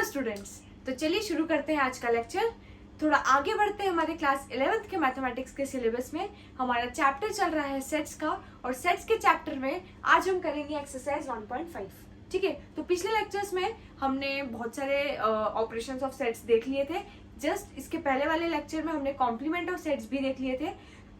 Students, तो चलिए शुरू करते हैं आज का लेक्चर। थोड़ा आगे बढ़ते हैं हमारे क्लास 11th के मैथमेटिक्स के सिलेबस में। हमारा चैप्टर चल रहा है सेट्स का, और सेट्स के चैप्टर में आज हम करेंगे एक्सरसाइज 1.5। ठीक है, तो पिछले लेक्चर्स में हमने बहुत सारे ऑपरेशंस ऑफ सेट्स देख लिए थे। जस्ट इसके पहले वाले लेक्चर में हमने कॉम्प्लीमेंट ऑफ सेट्स भी देख लिए थे।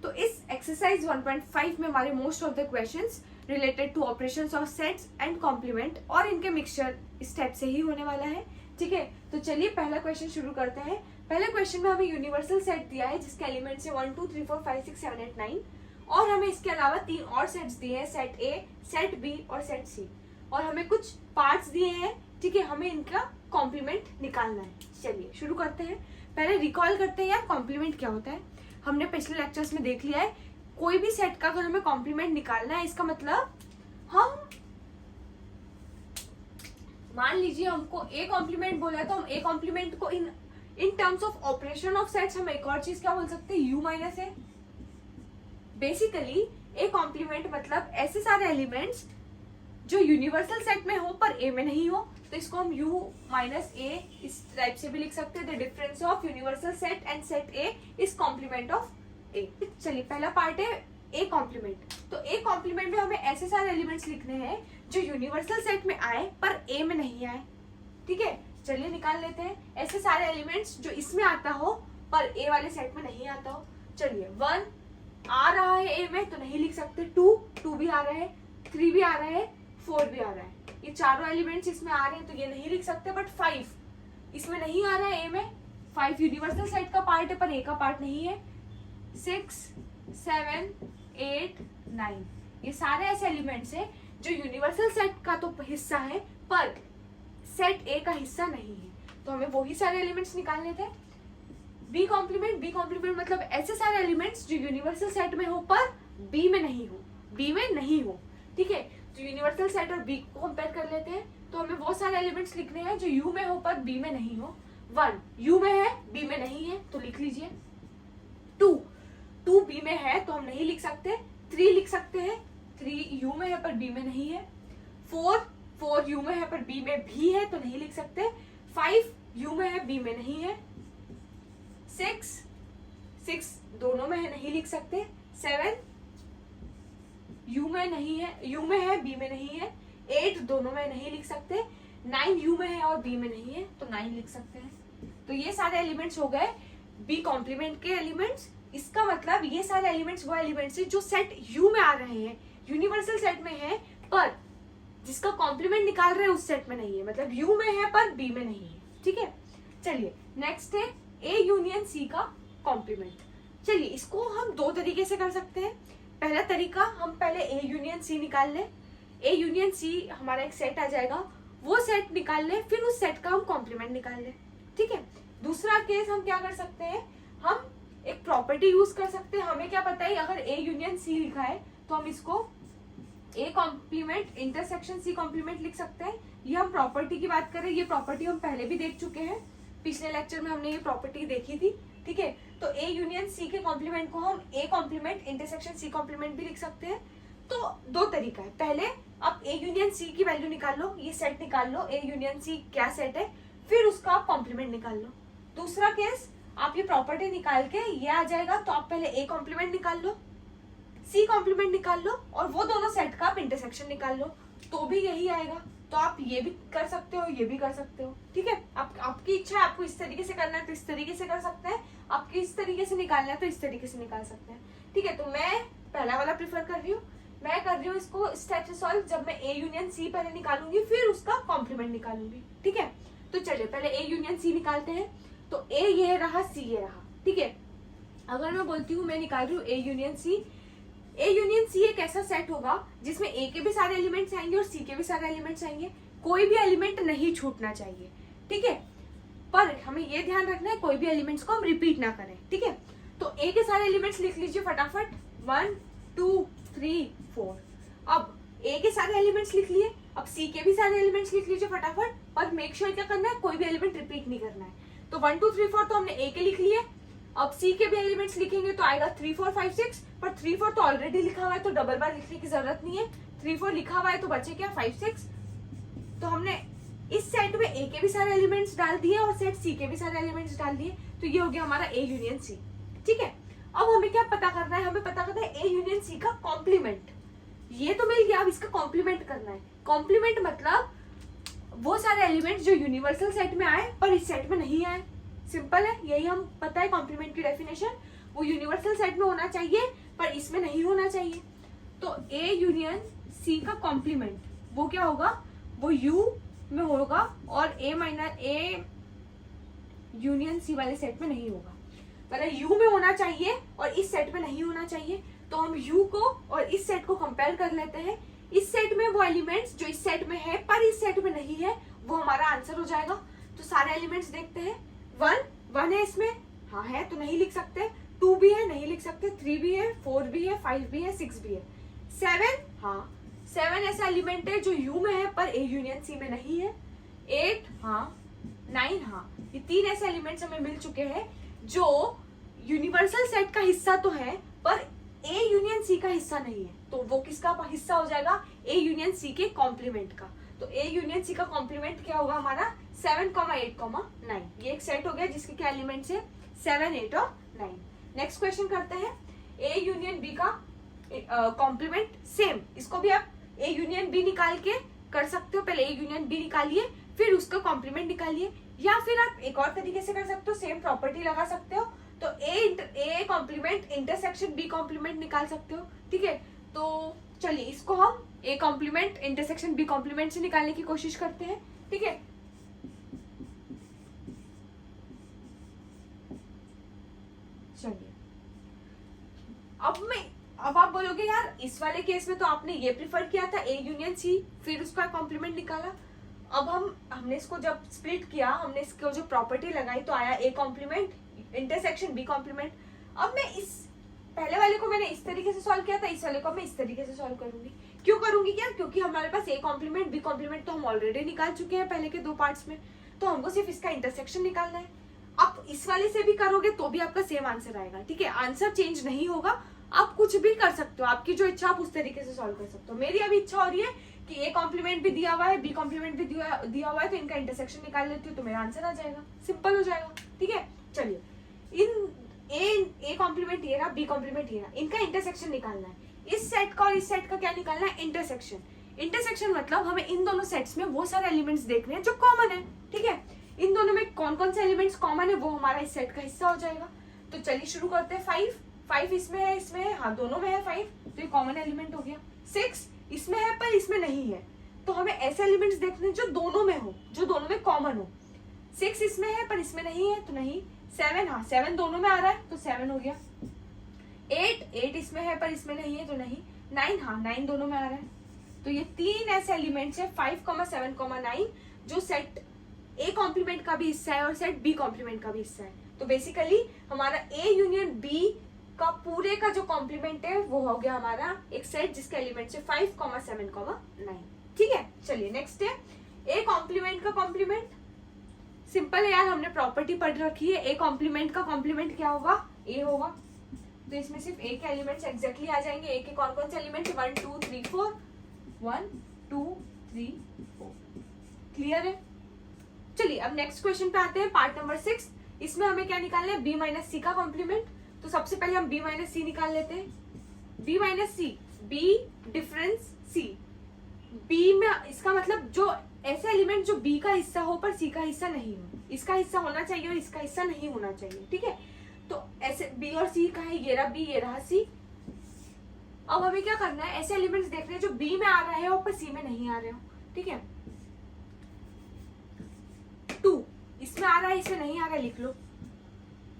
तो इस एक्सरसाइज 1.5 में हमारे most of the questions related to operations of sets and complement और इनके मिक्सचर इस टाइप से ही होने वाला है। ठीक है, तो चलिए पहला क्वेश्चन शुरू करते हैं। पहले क्वेश्चन में हमें यूनिवर्सल सेट दिया है जिसके एलिमेंट्स है 1 2 3 4 5 6 7 8 9, और हमें इसके अलावा 3 और सेट्स दिए हैं, सेट ए, सेट बी और सेट सी, और हमें कुछ पार्ट्स दिए हैं। ठीक है, हमें इनका कॉम्प्लीमेंट निकालना है। चलिए शुरू करते हैं। पहले रिकॉल करते हैं यार कॉम्प्लीमेंट क्या होता है। हमने पिछले लेक्चर्स में देख लिया है, कोई भी सेट का अगर हमें कॉम्प्लीमेंट निकालना है, इसका मतलब हम मान लीजिए हमको ए कॉम्प्लीमेंट बोला है, तो हम ए कॉम्प्लीमेंट को in terms of operation of sets हम एक और चीज क्या बोल सकते हैं, U minus A. Basically A complement मतलब ऐसे सारे एलिमेंट्स जो यूनिवर्सल सेट में हो पर ए में नहीं हो, तो इसको हम u माइनस ए इस टाइप से भी लिख सकते हैं। The difference of universal set and set A is complement of A. चलिए पहला पार्ट है ए कॉम्प्लीमेंट। तो ए कॉम्प्लीमेंट में हमें ऐसे सारे एलिमेंट्स लिखने हैं जो यूनिवर्सल सेट में आए पर ए में नहीं आए। ठीक है, चलिए निकाल लेते हैं ऐसे सारे एलिमेंट्स जो इसमें आता हो पर ए वाले सेट में नहीं आता हो। चलिए 1 आ रहा है ए में तो नहीं लिख सकते, 2 भी आ रहा है, 3 भी आ रहा है, 4 भी आ रहा है। ये चारों एलिमेंट्स इसमें आ रहे हैं तो ये नहीं लिख सकते। बट 5 इसमें नहीं आ रहा है ए में, 5 यूनिवर्सल सेट का पार्ट है पर ए का पार्ट नहीं है। 6 7 8 9 ये सारे ऐसे एलिमेंट्स हैं जो यूनिवर्सल सेट का तो हिस्सा है पर सेट ए का हिस्सा नहीं है, तो हमें वही सारे एलिमेंट्स निकालने थे। बी कॉम्प्लीमेंट मतलब ऐसे सारे एलिमेंट्स जो यूनिवर्सल सेट में हो पर बी में नहीं हो। ठीक है, तो यूनिवर्सल सेट और बी को कंपेयर कर लेते हैं। तो हमें वो सारे एलिमेंट्स लिखने हैं जो यू में हो पर बी में नहीं हो। 1 यू में है बी में नहीं है तो लिख लीजिए। 2 बी में है तो हम नहीं लिख सकते। 3 लिख सकते हैं, 3 यू में है पर बी में नहीं है। 4 यू में है पर बी में भी है तो नहीं लिख सकते। 5 यू में है बी में नहीं है। 6 दोनों में है नहीं लिख सकते। 7 यू में नहीं है, यू में है बी में नहीं है। 8 दोनों में नहीं लिख सकते। 9 यू में है और बी में नहीं है तो 9 लिख सकते हैं। तो ये सारे एलिमेंट्स हो गए बी कॉम्प्लीमेंट के एलिमेंट्स। इसका मतलब ये सारे एलिमेंट्स वो एलिमेंट्स हैं जो सेट यू में आ रहे हैं, यूनिवर्सल सेट में है पर जिसका कॉम्प्लीमेंट निकाल रहे हैं उस सेट में नहीं है, मतलब यू में है पर बी में नहीं है। ठीक है, चलिए नेक्स्ट है ए यूनियन सी का कॉम्प्लीमेंट। चलिए इसको हम 2 तरीके से कर सकते हैं। पहला तरीका, हम पहले ए यूनियन सी निकाल लें। ए यूनियन सी हमारा एक सेट आ जाएगा, वो सेट निकाल लें, फिर उस सेट का हम कॉम्प्लीमेंट निकाल लें। ठीक है, दूसरा केस हम क्या कर सकते हैं, हम एक प्रॉपर्टी यूज कर सकते हैं। हमें क्या पता है अगर ए यूनियन सी लिखा है तो हम इसको A complement intersection C complement लिख सकते हैं। ये हम प्रॉपर्टी की बात करें, ये प्रॉपर्टी हम पहले भी देख चुके हैं, पिछले लेक्चर में हमने ये प्रॉपर्टी देखी थी। ठीक है, तो ए यूनियन सी के कॉम्प्लीमेंट को हम A complement intersection C complement भी लिख सकते हैं। तो 2 तरीका है। पहले आप ए यूनियन सी की वैल्यू निकाल लो, ये सेट निकाल लो ए यूनियन सी क्या सेट है, फिर उसका आप कॉम्प्लीमेंट निकाल लो। दूसरा केस, आप ये प्रॉपर्टी निकाल के ये आ जाएगा तो आप पहले ए कॉम्प्लीमेंट निकाल लो, सी कॉम्प्लीमेंट निकाल लो, और वो दोनों सेट का आप इंटरसेक्शन निकाल लो, तो भी यही आएगा। तो आप ये भी कर सकते हो, ये भी कर सकते हो। ठीक है, आपकी इच्छा है, आपको इस तरीके से करना है तो इस तरीके से कर सकते हैं, आपकी इस तरीके से निकालना है तो इस तरीके से निकाल सकते हैं। ठीक है, तो मैं पहला वाला प्रेफर कर रही हूँ। मैं कर रही हूँ इसको इस टाइप से सॉल्व, जब मैं ए यूनियन सी पहले निकालूंगी फिर उसका कॉम्प्लीमेंट निकालूंगी। ठीक है, तो चलिए पहले ए यूनियन सी निकालते हैं। तो ए ये रहा, सी ये रहा। ठीक है, अगर मैं बोलती हूँ मैं निकाल रही हूँ A union C, A union C एक ऐसा सेट होगा जिसमें ए के भी सारे एलिमेंट्स आएंगे और सी के भी सारे एलिमेंट्स आएंगे, कोई भी एलिमेंट नहीं छूटना चाहिए। ठीक है, पर हमें ये ध्यान रखना है कोई भी एलिमेंट्स को हम रिपीट ना करें। ठीक है, तो ए के सारे एलिमेंट्स लिख लीजिए फटाफट, 1 2 3 4। अब ए के सारे एलिमेंट्स लिख लिए, अब सी के भी सारे एलिमेंट्स लिख लीजिए फटाफट, पर मेक श्योर क्या करना है, कोई भी एलिमेंट रिपीट नहीं करना है। तो 1 2 3 4 तो हमने ए के लिख लिए, अब सी के भी एलिमेंट्स लिखेंगे तो आएगा 3 4 5 6, पर 3 4 तो ऑलरेडी लिखा हुआ है तो डबल बार लिखने की जरूरत नहीं है। 3 4 लिखा हुआ है तो बचे क्या 5 6। तो हमने इस सेट में ए के भी सारे एलिमेंट्स डाल दिए और सेट सी के भी सारे एलिमेंट्स डाल दिए, तो ये हो गया हमारा ए यूनियन सी। ठीक है, अब हमें क्या पता करना है, हमें पता करना है ए यूनियन सी का कॉम्प्लीमेंट। ये तो मिल गया, अब इसका कॉम्प्लीमेंट करना है। कॉम्प्लीमेंट मतलब वो सारे एलिमेंट्स जो यूनिवर्सल सेट में आए पर इस सेट में नहीं आए। सिंपल है, यही हम पता है कॉम्प्लीमेंट की डेफिनेशन। वो यूनिवर्सल सेट में होना चाहिए पर इसमें नहीं होना चाहिए। तो ए यूनियन सी का कॉम्प्लीमेंट वो क्या होगा, वो यू में होगा और ए यूनियन सी वाले सेट में नहीं होगा। मतलब यू में होना चाहिए और इस सेट में नहीं होना चाहिए। तो हम यू को और इस सेट को कंपेयर कर लेते हैं। इस सेट में वो एलिमेंट्स जो इस सेट में है पर इस सेट में नहीं है, वो हमारा आंसर हो जाएगा। तो सारे एलिमेंट्स देखते हैं। 1 है इसमें, हाँ है तो नहीं लिख सकते। 2 भी है, नहीं लिख सकते। 3 भी है, 4 भी है, 5 भी है, 6 भी है। 7, हाँ 7 ऐसा एलिमेंट है जो यू में है पर ए यूनियन सी में नहीं है। 8, हाँ 9, हाँ ये 3 ऐसे एलिमेंट्स हमें मिल चुके हैं जो यूनिवर्सल सेट का हिस्सा तो है पर ए यूनियन सी का हिस्सा नहीं है। तो वो किसका हिस्सा हो जाएगा, ए यूनियन सी के कॉम्प्लीमेंट का। तो ए यूनियन सी का कॉम्प्लीमेंट क्या होगा हमारा 7, 8, 9। ये एक सेट हो गया जिसके क्या एलिमेंट्स है 7, 8 और 9। नेक्स्ट क्वेश्चन करते हैं, ए यूनियन बी का कॉम्प्लीमेंट सेम। इसको भी आप ए यूनियन बी निकाल के कर सकते हो। पहले ए यूनियन बी निकालिए फिर उसका कॉम्प्लीमेंट निकालिए, या फिर आप एक और तरीके से कर सकते हो, सेम प्रॉपर्टी लगा सकते हो। तो A complement intersection B complement निकाल सकते हो। ठीक है, तो चलिए इसको हम A complement intersection B complement से निकालने की कोशिश करते हैं। ठीक है, चलिए अब आप बोलोगे यार इस वाले केस में तो आपने ये प्रिफर किया था ए यूनियन सी, फिर उसका कॉम्प्लीमेंट निकाला। अब हमने इसको जब स्प्लिट किया, हमने इसको जो प्रॉपर्टी लगाई तो आया A complement intersection B complement. अब मैं इस पहले वाले को मैंने इस तरीके से सॉल्व किया था, इस वाले को मैं इस तरीके से सॉल्व करूंगी। क्यों करूंगी क्या, क्योंकि हमारे पास ए कॉम्प्लीमेंट बी कॉम्प्लीमेंट तो हम ऑलरेडी निकाल चुके हैं पहले के 2 पार्ट्स में, तो हमको सिर्फ इसका इंटरसेक्शन निकालना है। आप इस वाले से भी करोगे तो भी आपका सेम आंसर आएगा। ठीक है, आंसर चेंज नहीं होगा। आप कुछ भी कर सकते हो, आपकी जो इच्छा आप उस तरीके से सॉल्व कर सकते हो। मेरी अभी इच्छा हो रही है कि ए कॉम्प्लीमेंट भी दिया हुआ है, बी कॉम्प्लीमेंट भी दिया हुआ है, तो इनका इंटरसेक्शन निकाल लेती हूँ तो मेरा आंसर आ जाएगा, सिंपल हो जाएगा। ठीक है, चलिए इन ए कॉम्प्लीमेंट ये रहा, बी कॉम्प्लीमेंट ये रहा, इनका इंटरसेक्शन निकालना है। इस सेट का और इस सेट का क्या निकालना है, इंटरसेक्शन। इंटरसेक्शन मतलब हमें इन दोनों सेट्स में वो सारे एलिमेंट्स देखने हैं जो कॉमन है। ठीक है, इन दोनों में कौन कौन से एलिमेंट्स कॉमन है वो हमारा इस सेट का हिस्सा हो जाएगा। तो चलिए शुरू करते हैं। 5 इसमें है, हाँ दोनों में है 5, तो ये कॉमन एलिमेंट हो गया। 6 इसमें है पर इसमें नहीं है, तो हमें ऐसे एलिमेंट्स देखने हैं जो दोनों में हो, जो दोनों में कॉमन हो। 6 इसमें है पर इसमें नहीं है तो नहीं। 7, हाँ 7 दोनों में आ रहा है तो 7 हो गया। 8 इसमें है पर इसमें नहीं है तो नहीं। 9, हाँ 9 दोनों में आ रहा है। तो ये 3 ऐसे एलिमेंट्स है 5, 7, 9 जो सेट ए कॉम्प्लीमेंट का भी हिस्सा है और सेट बी कॉम्प्लीमेंट का भी हिस्सा है। तो बेसिकली हमारा ए यूनियन बी का पूरे का जो कॉम्प्लीमेंट है वो हो गया हमारा एक सेट जिसके एलिमेंट्स है 5, 7, 9। ठीक है, चलिए नेक्स्ट है ए कॉम्प्लीमेंट का कॉम्प्लीमेंट। सिंपल है यार, हमने प्रॉपर्टी पढ़ रखी है। ए कॉम्प्लीमेंट का कॉम्प्लीमेंट क्या होगा, ए होगा। तो इसमें सिर्फ ए के एलिमेंट्स एग्जैक्टली आ जाएंगे। ए के कौन कौन से एलिमेंट्स, 1 2 3 4, 1 2 3 4। क्लियर है, चलिए अब नेक्स्ट क्वेश्चन पे आते हैं, पार्ट नंबर 6। इसमें हमें क्या निकालना है, बी माइनस सी का कॉम्प्लीमेंट। तो सबसे पहले हम बी माइनस सी निकाल लेते हैं। बी माइनस सी, बी डिफरेंस सी। बी में इसका मतलब जो ऐसे एलिमेंट जो बी का हिस्सा हो पर सी का हिस्सा नहीं हो, इसका हिस्सा होना चाहिए और इसका हिस्सा नहीं होना चाहिए। ठीक है, तो ऐसे बी और सी का है, ये रहा बी ये रहा सी। अब हमें क्या करना है, ऐसे एलिमेंट्स देखने हैं जो बी में आ रहे हो पर सी में नहीं आ रहे हो। ठीक है, 2 इसमें आ रहा है इसमें नहीं आ रहा है, लिख लो।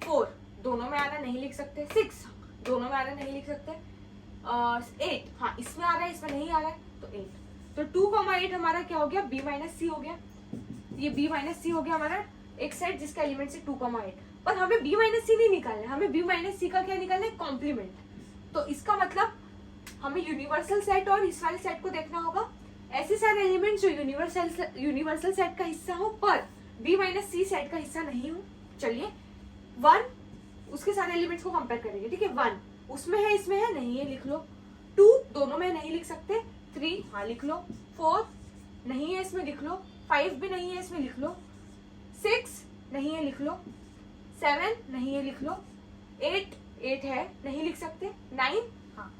4 दोनों में आ रहा है, नहीं लिख सकते। 6 दोनों में आ रहा है, नहीं लिख सकते। 8 हाँ इसमें आ रहा है इसमें नहीं आ रहा है तो 8। तो 2, 8 हमारा क्या हो गया, बी माइनस सी हो गया। ये बी माइनस सी हो गया हमारा एक सेट जिसका एलिमेंट है 2, 8। पर हमें बी माइनस सी नहीं निकालना है, हमें बी माइनस सी का क्या निकालना है, कॉम्प्लीमेंट। तो इसका मतलब हमें यूनिवर्सल सेट और इस वाले सेट को देखना होगा। ऐसे सारे एलिमेंट जो यूनिवर्सल सेट का हिस्सा हो पर बी माइनस सी सेट का हिस्सा नहीं हो। चलिए 1 उसके सारे एलिमेंट्स को कंपेयर करेंगे। ठीक है, 1 उसमें है इसमें है नहीं है, लिख लो। 2 दोनों में नहीं लिख सकते। 3 हाँ लिख लो। 4 नहीं है इसमें, लिख लो। 5 भी नहीं है, इसमें लिख लो। 6 नहीं है, लिख लो। 7 नहीं है, लिख लो। 8 है, नहीं लिख सकते। 9 हाँ,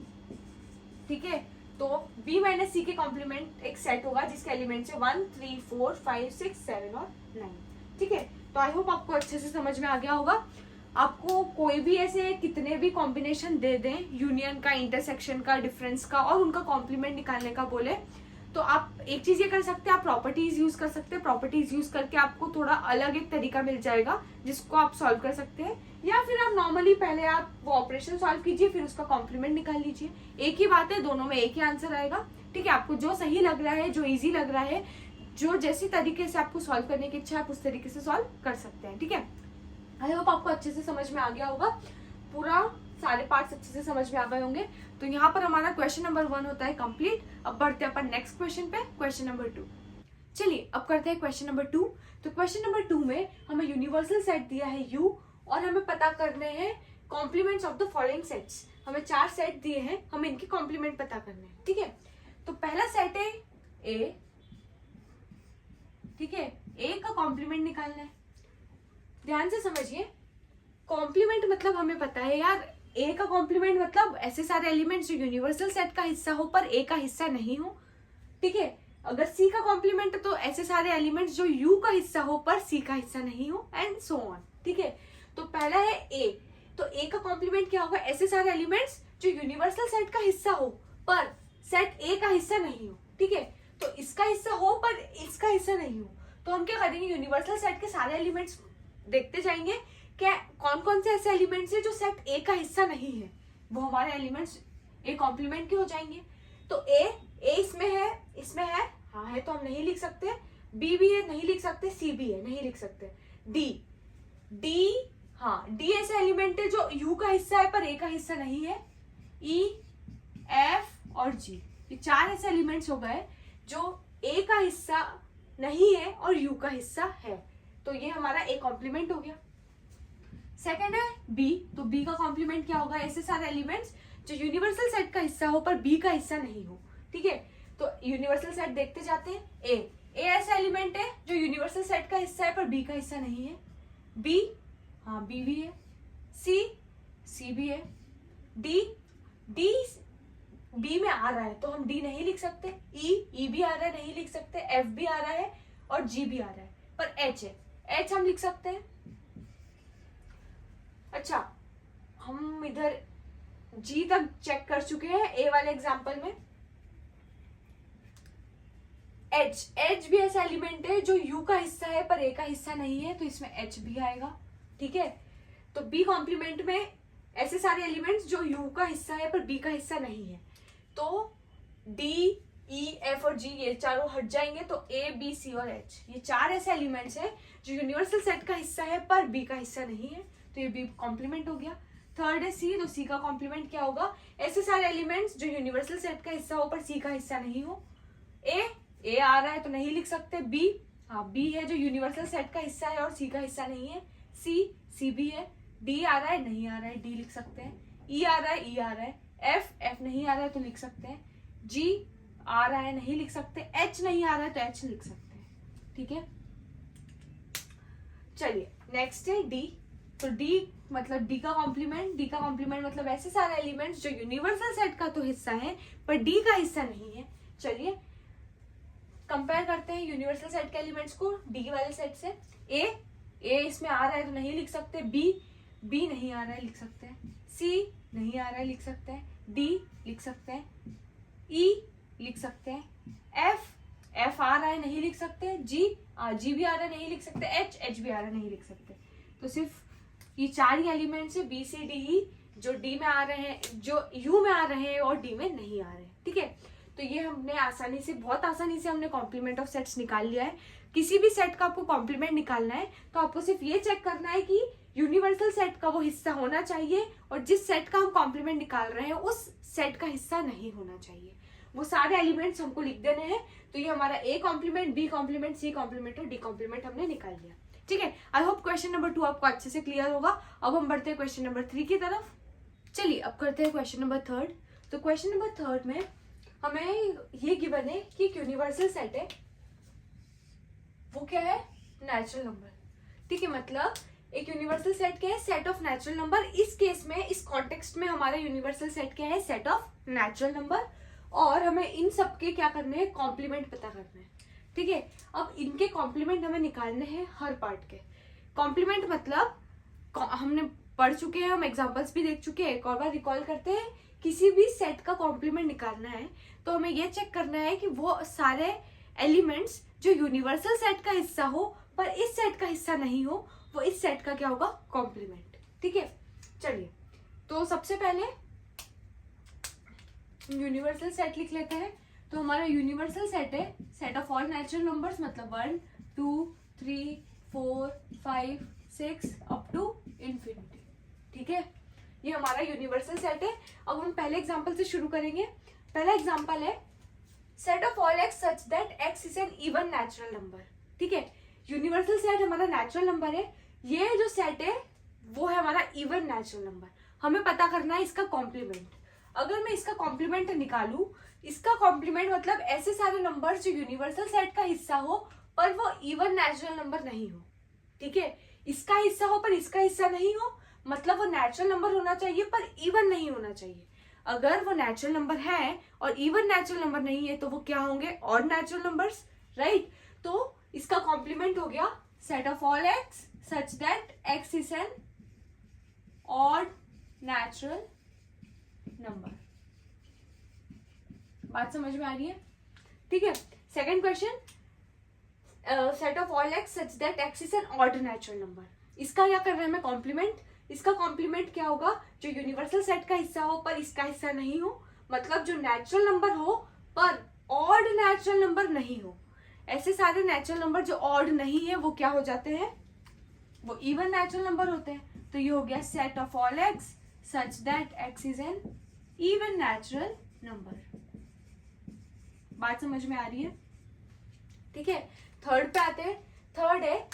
ठीक है। तो b माइनस सी के कॉम्प्लीमेंट एक सेट होगा जिसके एलिमेंट है 1 3 4 5 6 7 और 9, ठीक है। तो आई होप आपको अच्छे से समझ में आ गया होगा। आपको कोई भी ऐसे कितने भी कॉम्बिनेशन दे दें, यूनियन का, इंटरसेक्शन का, डिफरेंस का और उनका कॉम्प्लीमेंट निकालने का बोले, तो आप एक चीज ये कर सकते हैं, आप प्रॉपर्टीज यूज कर सकते हैं। प्रॉपर्टीज यूज करके आपको थोड़ा अलग एक तरीका मिल जाएगा जिसको आप सॉल्व कर सकते हैं, या फिर आप नॉर्मली पहले आप वो ऑपरेशन सॉल्व कीजिए, फिर उसका कॉम्प्लीमेंट निकाल लीजिए। एक ही बात है, दोनों में एक ही आंसर आएगा, ठीक है। आपको जो सही लग रहा है, जो इजी लग रहा है, जो जैसी तरीके से आपको सॉल्व करने की इच्छा है, आप उस तरीके से सॉल्व कर सकते हैं, ठीक है। आई होप आपको अच्छे से समझ में आ गया होगा, पूरा सारे पार्ट्स अच्छे से समझ में आ गए होंगे। तो यहाँ पर हमारा क्वेश्चन नंबर 1 होता है कंप्लीट। अब बढ़ते हैं अपन नेक्स्ट क्वेश्चन पे, क्वेश्चन नंबर 2। चलिए अब करते हैं क्वेश्चन नंबर 2। तो क्वेश्चन नंबर 2 में हमें यूनिवर्सल सेट दिया है U और हमें पता करने हैं complements of the following sets. हमें 4 सेट दिए हैं, हमें इनके कॉम्प्लीमेंट पता करने हैं, ठीक है। तो पहला सेट है A, ठीक है। A का कॉम्प्लीमेंट निकालना है। ध्यान से समझिए, कॉम्प्लीमेंट मतलब हमें पता है यार, ए का कॉम्प्लीमेंट मतलब ऐसे सारे एलिमेंट्स जो यूनिवर्सल सेट का हिस्सा हो पर ए का हिस्सा नहीं हो, ठीक है। अगर सी का कॉम्प्लीमेंट तो ऐसे सारे एलिमेंट्स जो यू का हिस्सा हो पर सी का हिस्सा नहीं हो, एंड सो ऑन, ठीक है। तो पहला है ए, तो ए का कॉम्प्लीमेंट क्या होगा, ऐसे सारे एलिमेंट्स जो यूनिवर्सल सेट का हिस्सा हो पर सेट ए का हिस्सा नहीं हो, ठीक है। तो इसका हिस्सा हो पर इसका हिस्सा नहीं हो, तो हम क्या करेंगे, यूनिवर्सल सेट के सारे एलिमेंट्स देखते जाएंगे क्या कौन कौन से ऐसे एलिमेंट्स हैं जो सेट ए का हिस्सा नहीं है, वो हमारे एलिमेंट्स ए कॉम्प्लीमेंट के हो जाएंगे। तो ए इसमें है, हाँ है तो हम नहीं लिख सकते। बी भी है, नहीं लिख सकते। सी भी है, नहीं लिख सकते। डी हाँ, डी ऐसा एलिमेंट है जो यू का हिस्सा है पर ए का हिस्सा नहीं है। ई, एफ और जी, ये 4 ऐसे एलिमेंट्स हो गए जो ए का हिस्सा नहीं है और यू का हिस्सा है, तो ये हमारा ए कॉम्प्लीमेंट हो गया। सेकंड है बी, तो बी का कॉम्प्लीमेंट क्या होगा, ऐसे सारे एलिमेंट्स जो यूनिवर्सल सेट का हिस्सा हो पर बी का हिस्सा नहीं हो, ठीक है। तो यूनिवर्सल सेट देखते जाते हैं। ए ऐसा एलिमेंट है जो यूनिवर्सल सेट का हिस्सा है पर बी का हिस्सा नहीं है। बी, हाँ बी भी है। सी भी है। डी बी में आ रहा है तो हम डी नहीं लिख सकते। ई भी आ रहा है, नहीं लिख सकते। एफ भी आ रहा है और जी भी आ रहा है, पर एच है, एच हम लिख सकते हैं। अच्छा, हम इधर जी तक चेक कर चुके हैं ए वाले एग्जांपल में। एच भी ऐसा एलिमेंट है जो यू का हिस्सा है पर ए का हिस्सा नहीं है, तो इसमें एच भी आएगा, ठीक है। तो बी कॉम्प्लीमेंट में ऐसे सारे एलिमेंट्स जो यू का हिस्सा है पर बी का हिस्सा नहीं है, तो डी, ई, एफ और जी ये चारों हट जाएंगे, तो ए, बी, सी और एच ये 4 ऐसे एलिमेंट्स हैं जो यूनिवर्सल सेट का हिस्सा है पर बी का हिस्सा नहीं है, तो ये बी कॉम्प्लीमेंट हो गया। थर्ड है सी, तो सी का कॉम्प्लीमेंट क्या होगा, ऐसे सारे एलिमेंट्स जो यूनिवर्सल सेट का हिस्सा हो पर सी का हिस्सा नहीं हो। ए आ रहा है तो नहीं लिख सकते। बी, हाँ बी है जो यूनिवर्सल सेट का हिस्सा है और सी का हिस्सा नहीं है। सी भी है। डी आ रहा है, नहीं आ रहा है, डी लिख सकते हैं। ई आ रहा है, ई आ रहा है। एफ नहीं आ रहा है तो लिख सकते हैं। जी आ रहा है, नहीं लिख सकते। एच नहीं आ रहा है तो एच लिख सकते हैं, ठीक है। चलिए नेक्स्ट है डी, तो डी मतलब डी का कॉम्प्लीमेंट मतलब ऐसे सारे एलिमेंट्स जो यूनिवर्सल सेट का तो हिस्सा है पर डी का हिस्सा नहीं है। चलिए कंपेयर करते हैं यूनिवर्सल सेट के एलिमेंट्स को डी वाले सेट से। ए इसमें आ रहा है तो नहीं लिख सकते। बी नहीं आ रहा है, लिख सकते हैं। सी नहीं आ रहा है, लिख सकते हैं। डी लिख सकते हैं। ई लिख सकते हैं। एफ आ रहा है, नहीं लिख सकते। जी भी आ रहा है, नहीं लिख सकते। एच भी आ रहा है, नहीं लिख सकते। तो सिर्फ ये 4 ही एलिमेंट्स है बी, सी, डी, ई जो डी में आ रहे हैं, जो यू में आ रहे हैं और डी में नहीं आ रहे हैं, ठीक है। तो ये हमने बहुत आसानी से हमने कॉम्प्लीमेंट ऑफ सेट्स निकाल लिया है। किसी भी सेट का आपको कॉम्प्लीमेंट निकालना है तो आपको सिर्फ ये चेक करना है कि यूनिवर्सल सेट का वो हिस्सा होना चाहिए और जिस सेट का हम कॉम्प्लीमेंट निकाल रहे हैं उस सेट का हिस्सा नहीं होना चाहिए। वो सारे एलिमेंट्स हमको लिख देने हैं। तो ये हमारा A complement, B complement, C complement और डी कॉम्प्लीमेंट हमने निकाल लिया, ठीक है। आई होप क्वेश्चन नंबर 2 आपको अच्छे से क्लियर होगा। अब हम बढ़ते हैं क्वेश्चन नंबर 3 की तरफ। चलिए अब करते हैं क्वेश्चन नंबर 3। तो क्वेश्चन नंबर 3 में हमें ये गिवन है कि एक यूनिवर्सल सेट है, वो क्या है, नेचुरल नंबर। ठीक है, मतलब एक यूनिवर्सल सेट क्या है, सेट ऑफ नेचुरल नंबर। इस केस में, इस कॉन्टेक्स्ट में हमारा यूनिवर्सल सेट क्या है, सेट ऑफ नेचुरल नंबर। और हमें इन सबके क्या करने हैं, कॉम्प्लीमेंट पता करने हैं। ठीक है, अब इनके कॉम्प्लीमेंट हमें निकालने हैं हर पार्ट के। कॉम्प्लीमेंट मतलब हमने पढ़ चुके हैं, हम एग्जांपल्स भी देख चुके हैं, एक और बार रिकॉल करते हैं। किसी भी सेट का कॉम्प्लीमेंट निकालना है तो हमें यह चेक करना है कि वो सारे एलिमेंट्स जो यूनिवर्सल सेट का हिस्सा हो पर इस सेट का हिस्सा नहीं हो, वो इस सेट का क्या होगा, कॉम्प्लीमेंट। ठीक है, चलिए तो सबसे पहले यूनिवर्सल सेट लिख लेते हैं। तो हमारा यूनिवर्सल सेट है set of all natural numbers, मतलब 1 2 3 4 5 6 अप टू इंफिनिटी। ठीक है, ये हमारा यूनिवर्सल सेट है। अब हम पहले एग्जांपल से शुरू करेंगे। पहला एग्जांपल है set of all x such that x is an even natural number. ठीक है, यूनिवर्सल सेट हमारा नेचुरल नंबर है, ये जो सेट है वो है हमारा इवन नेचुरल नंबर। हमें पता करना है इसका कॉम्प्लीमेंट। अगर मैं इसका कॉम्प्लीमेंट निकालूं, इसका कॉम्प्लीमेंट मतलब ऐसे सारे नंबर्स जो यूनिवर्सल सेट का हिस्सा हो पर वो इवन नेचुरल नंबर नहीं हो। ठीक है, इसका हिस्सा हो पर इसका हिस्सा नहीं हो, मतलब वो नेचुरल नंबर होना चाहिए पर इवन नहीं होना चाहिए। अगर वो नेचुरल नंबर है और इवन नेचुरल नंबर नहीं है तो वो क्या होंगे, ऑड नेचुरल नंबर्स, राइट। तो इसका कॉम्प्लीमेंट हो गया set of all x such that x is an odd natural number. बात समझ में आ रही है? ठीक है, second question, set of all x such that x is an odd natural number. इसका क्या कर रहे हैं, मैं कॉम्प्लीमेंट। इसका कॉम्प्लीमेंट क्या होगा, जो यूनिवर्सल सेट का हिस्सा हो पर इसका हिस्सा नहीं हो, मतलब जो नेचुरल नंबर हो पर ऑड नेचुरल नंबर नहीं हो। ऐसे सारे नेचुरल नंबर जो ऑड नहीं है वो क्या हो जाते हैं, वो इवन नेचुरल नंबर होते हैं। तो ये हो गया set of all x such that x is an even natural number. बात समझ में आ रही है? ठीक है, थर्ड पे आते हैं। थर्ड है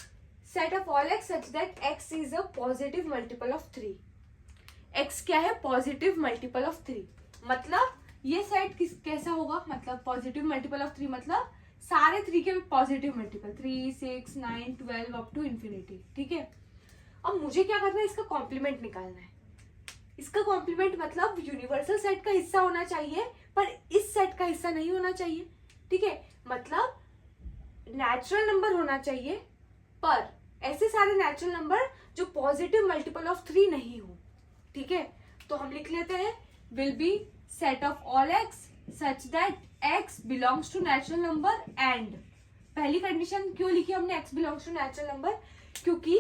set of all x such that x is a positive multiple of 3। X क्या है, पॉजिटिव मल्टीपल ऑफ 3। मतलब ये सेट कैसा होगा, मतलब पॉजिटिव मल्टीपल ऑफ 3 मतलब सारे 3 के positive multiple, 3 6 9 12 up to infinity. ठीक है, अब मुझे क्या करना है, इसका कॉम्प्लीमेंट निकालना है। इसका कॉम्प्लीमेंट मतलब यूनिवर्सल सेट का हिस्सा होना चाहिए पर इस सेट का हिस्सा नहीं होना चाहिए। ठीक है, मतलब नेचुरल नंबर होना चाहिए पर ऐसे सारे नेचुरल नंबर जो पॉजिटिव मल्टीपल ऑफ 3 नहीं हो। ठीक है, तो हम लिख लेते हैं will be set of all x such that x belongs to natural number and. पहली कंडीशन क्यों लिखी हमने x belongs to natural number, क्योंकि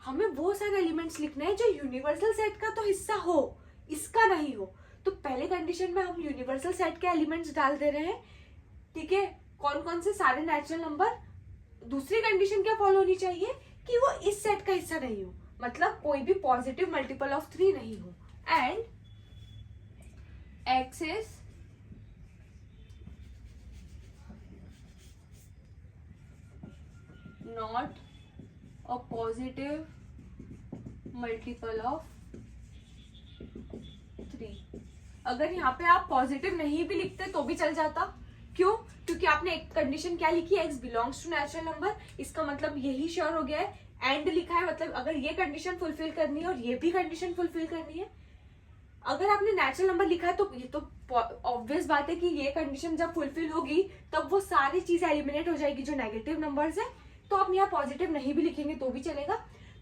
हमें वो सारे एलिमेंट्स लिखने हैं जो यूनिवर्सल सेट का तो हिस्सा हो, इसका नहीं हो। तो पहले कंडीशन में हम यूनिवर्सल सेट के एलिमेंट्स डाल दे रहे हैं। ठीक है, कौन कौन से, सारे नेचुरल नंबर। दूसरी कंडीशन क्या फॉलो होनी चाहिए कि वो इस सेट का हिस्सा नहीं हो, मतलब कोई भी पॉजिटिव मल्टीपल ऑफ 3 नहीं हो। And x is not a positive multiple of 3। अगर यहाँ पे आप पॉजिटिव नहीं भी लिखते तो भी चल जाता। क्यों? क्योंकि आपने एक कंडीशन क्या लिखी है, x belongs to natural number. इसका मतलब यही श्योर हो गया है, एंड लिखा है, मतलब अगर ये कंडीशन फुलफिल करनी है और ये भी कंडीशन फुलफिल करनी है। अगर आपने नेचुरल नंबर लिखा है तो ये तो ऑब्वियस बात है कि ये कंडीशन जब फुलफिल होगी तब वो सारी चीज एलिमिनेट हो जाएगी जो नेगेटिव नंबर्स है। तो आप यहाँ पॉजिटिव नहीं भी लिखेंगे तो भी चलेगा।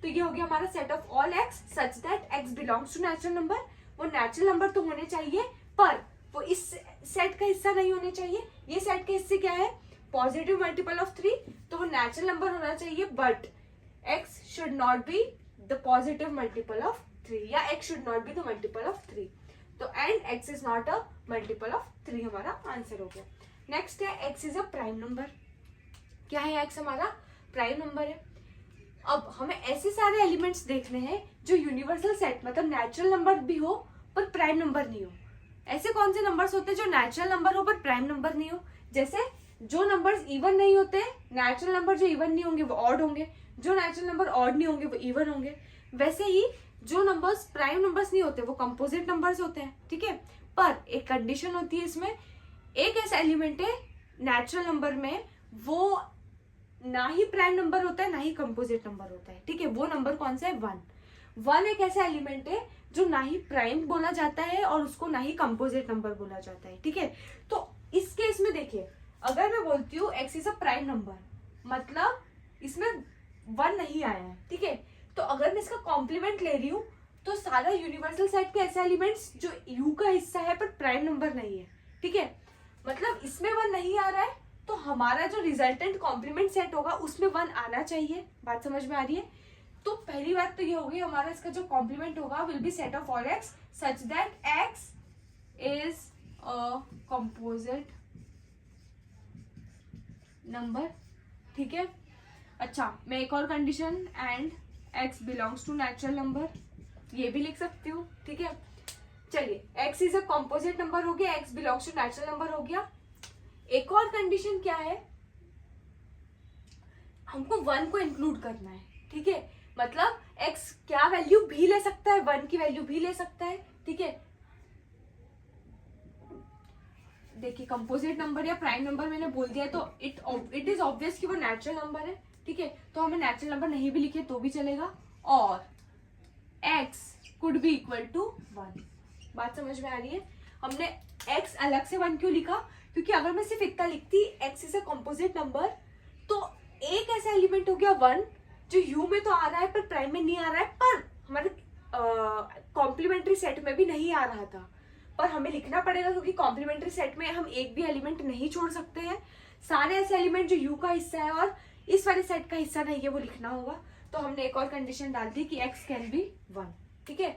तो ये हो गया हमारा set of all x such that x belongs to natural number. वो नेचुरल नंबर तो होने चाहिए पर वो इस सेट का हिस्सा नहीं होने चाहिए। ये सेट के हिस्से क्या है, पॉजिटिव मल्टीपल ऑफ 3, तो वो नेचुरल नंबर होना चाहिए but x should not be the positive multiple of 3 या x should not be the multiple of 3। तो and x is not a multiple of 3 हमारा आंसर हो गया। नेक्स्ट है x is a prime number. क्या है x, हमारा prime number है। अब हमें ऐसे सारे एलिमेंट्स देखने हैं जो यूनिवर्सल सेट मतलब नेचुरल नंबर भी हो पर प्राइम नंबर नहीं हो। ऐसे कौन से नंबर्स होते हैं जो नेचुरल नंबर हो पर प्राइम नंबर नहीं हो, जैसे जो नंबर्स इवन नहीं होते, नेचुरल नंबर जो इवन नहीं होंगे वो ऑड होंगे, जो नेचुरल नंबर ऑड नहीं होंगे वो इवन होंगे। वैसे ही जो नंबर्स प्राइम नंबर्स नहीं होते वो कंपोजिट नंबर्स होते हैं। ठीक है, पर एक कंडीशन होती है इसमें, एक ऐसा एलिमेंट है नेचुरल नंबर में वो ना ही प्राइम नंबर होता है ना ही कंपोजिट नंबर होता है, ठीक है। वो नंबर कौन सा है? 1। 1 एक ऐसा एलिमेंट है जो ना ही प्राइम बोला जाता है और उसको ना ही कंपोजिट नंबर बोला जाता है, ठीक है। तो इस केस में देखिए, अगर मैं बोलती हूँ x is a prime number, मतलब इसमें 1 नहीं आया है, ठीक है। तो अगर मैं इसका कॉम्प्लीमेंट ले रही हूँ तो सारा यूनिवर्सल सेट के ऐसे एलिमेंट्स जो u का हिस्सा है पर प्राइम नंबर नहीं है, ठीक है। मतलब इसमें 1 नहीं आ रहा है तो हमारा जो रिजल्टेंट कॉम्प्लीमेंट सेट होगा उसमें 1 आना चाहिए। बात समझ में आ रही है? तो पहली बात तो ये होगी, हमारा इसका जो कॉम्प्लीमेंट होगा will be set of all x such that x is a composite number, ठीक है। अच्छा, मैं एक और condition, and x belongs to natural number, ये भी लिख सकती हूँ, ठीक है। चलिए, x is a composite number हो गया, x belongs to natural number हो गया। एक और कंडीशन क्या है, हमको 1 को इंक्लूड करना है, ठीक है। मतलब x क्या वैल्यू भी ले सकता है, 1 की वैल्यू भी ले सकता है, ठीक है। देखिए, कंपोजिट नंबर या प्राइम नंबर मैंने बोल दिया तो इट इज ऑब्वियस कि वो नेचुरल नंबर है, ठीक है। तो हमें नेचुरल नंबर नहीं भी लिखे तो भी चलेगा, और x could be equal to 1। बात समझ में आ रही है? हमने x अलग से 1 क्यों लिखा? क्योंकि अगर मैं सिर्फ इतना लिखती x is a composite number तो एक ऐसा एलिमेंट हो गया 1 जो u में तो आ रहा है पर प्राइम में नहीं आ रहा है, पर हमारे कॉम्प्लीमेंट्री सेट में भी नहीं आ रहा था, पर हमें लिखना पड़ेगा क्योंकि कॉम्प्लीमेंट्री सेट में हम एक भी एलिमेंट नहीं छोड़ सकते हैं। सारे ऐसे एलिमेंट जो u का हिस्सा है और इस वाले सेट का हिस्सा नहीं है वो लिखना होगा। तो हमने एक और कंडीशन डाल दी कि x कैन बी 1, ठीक है।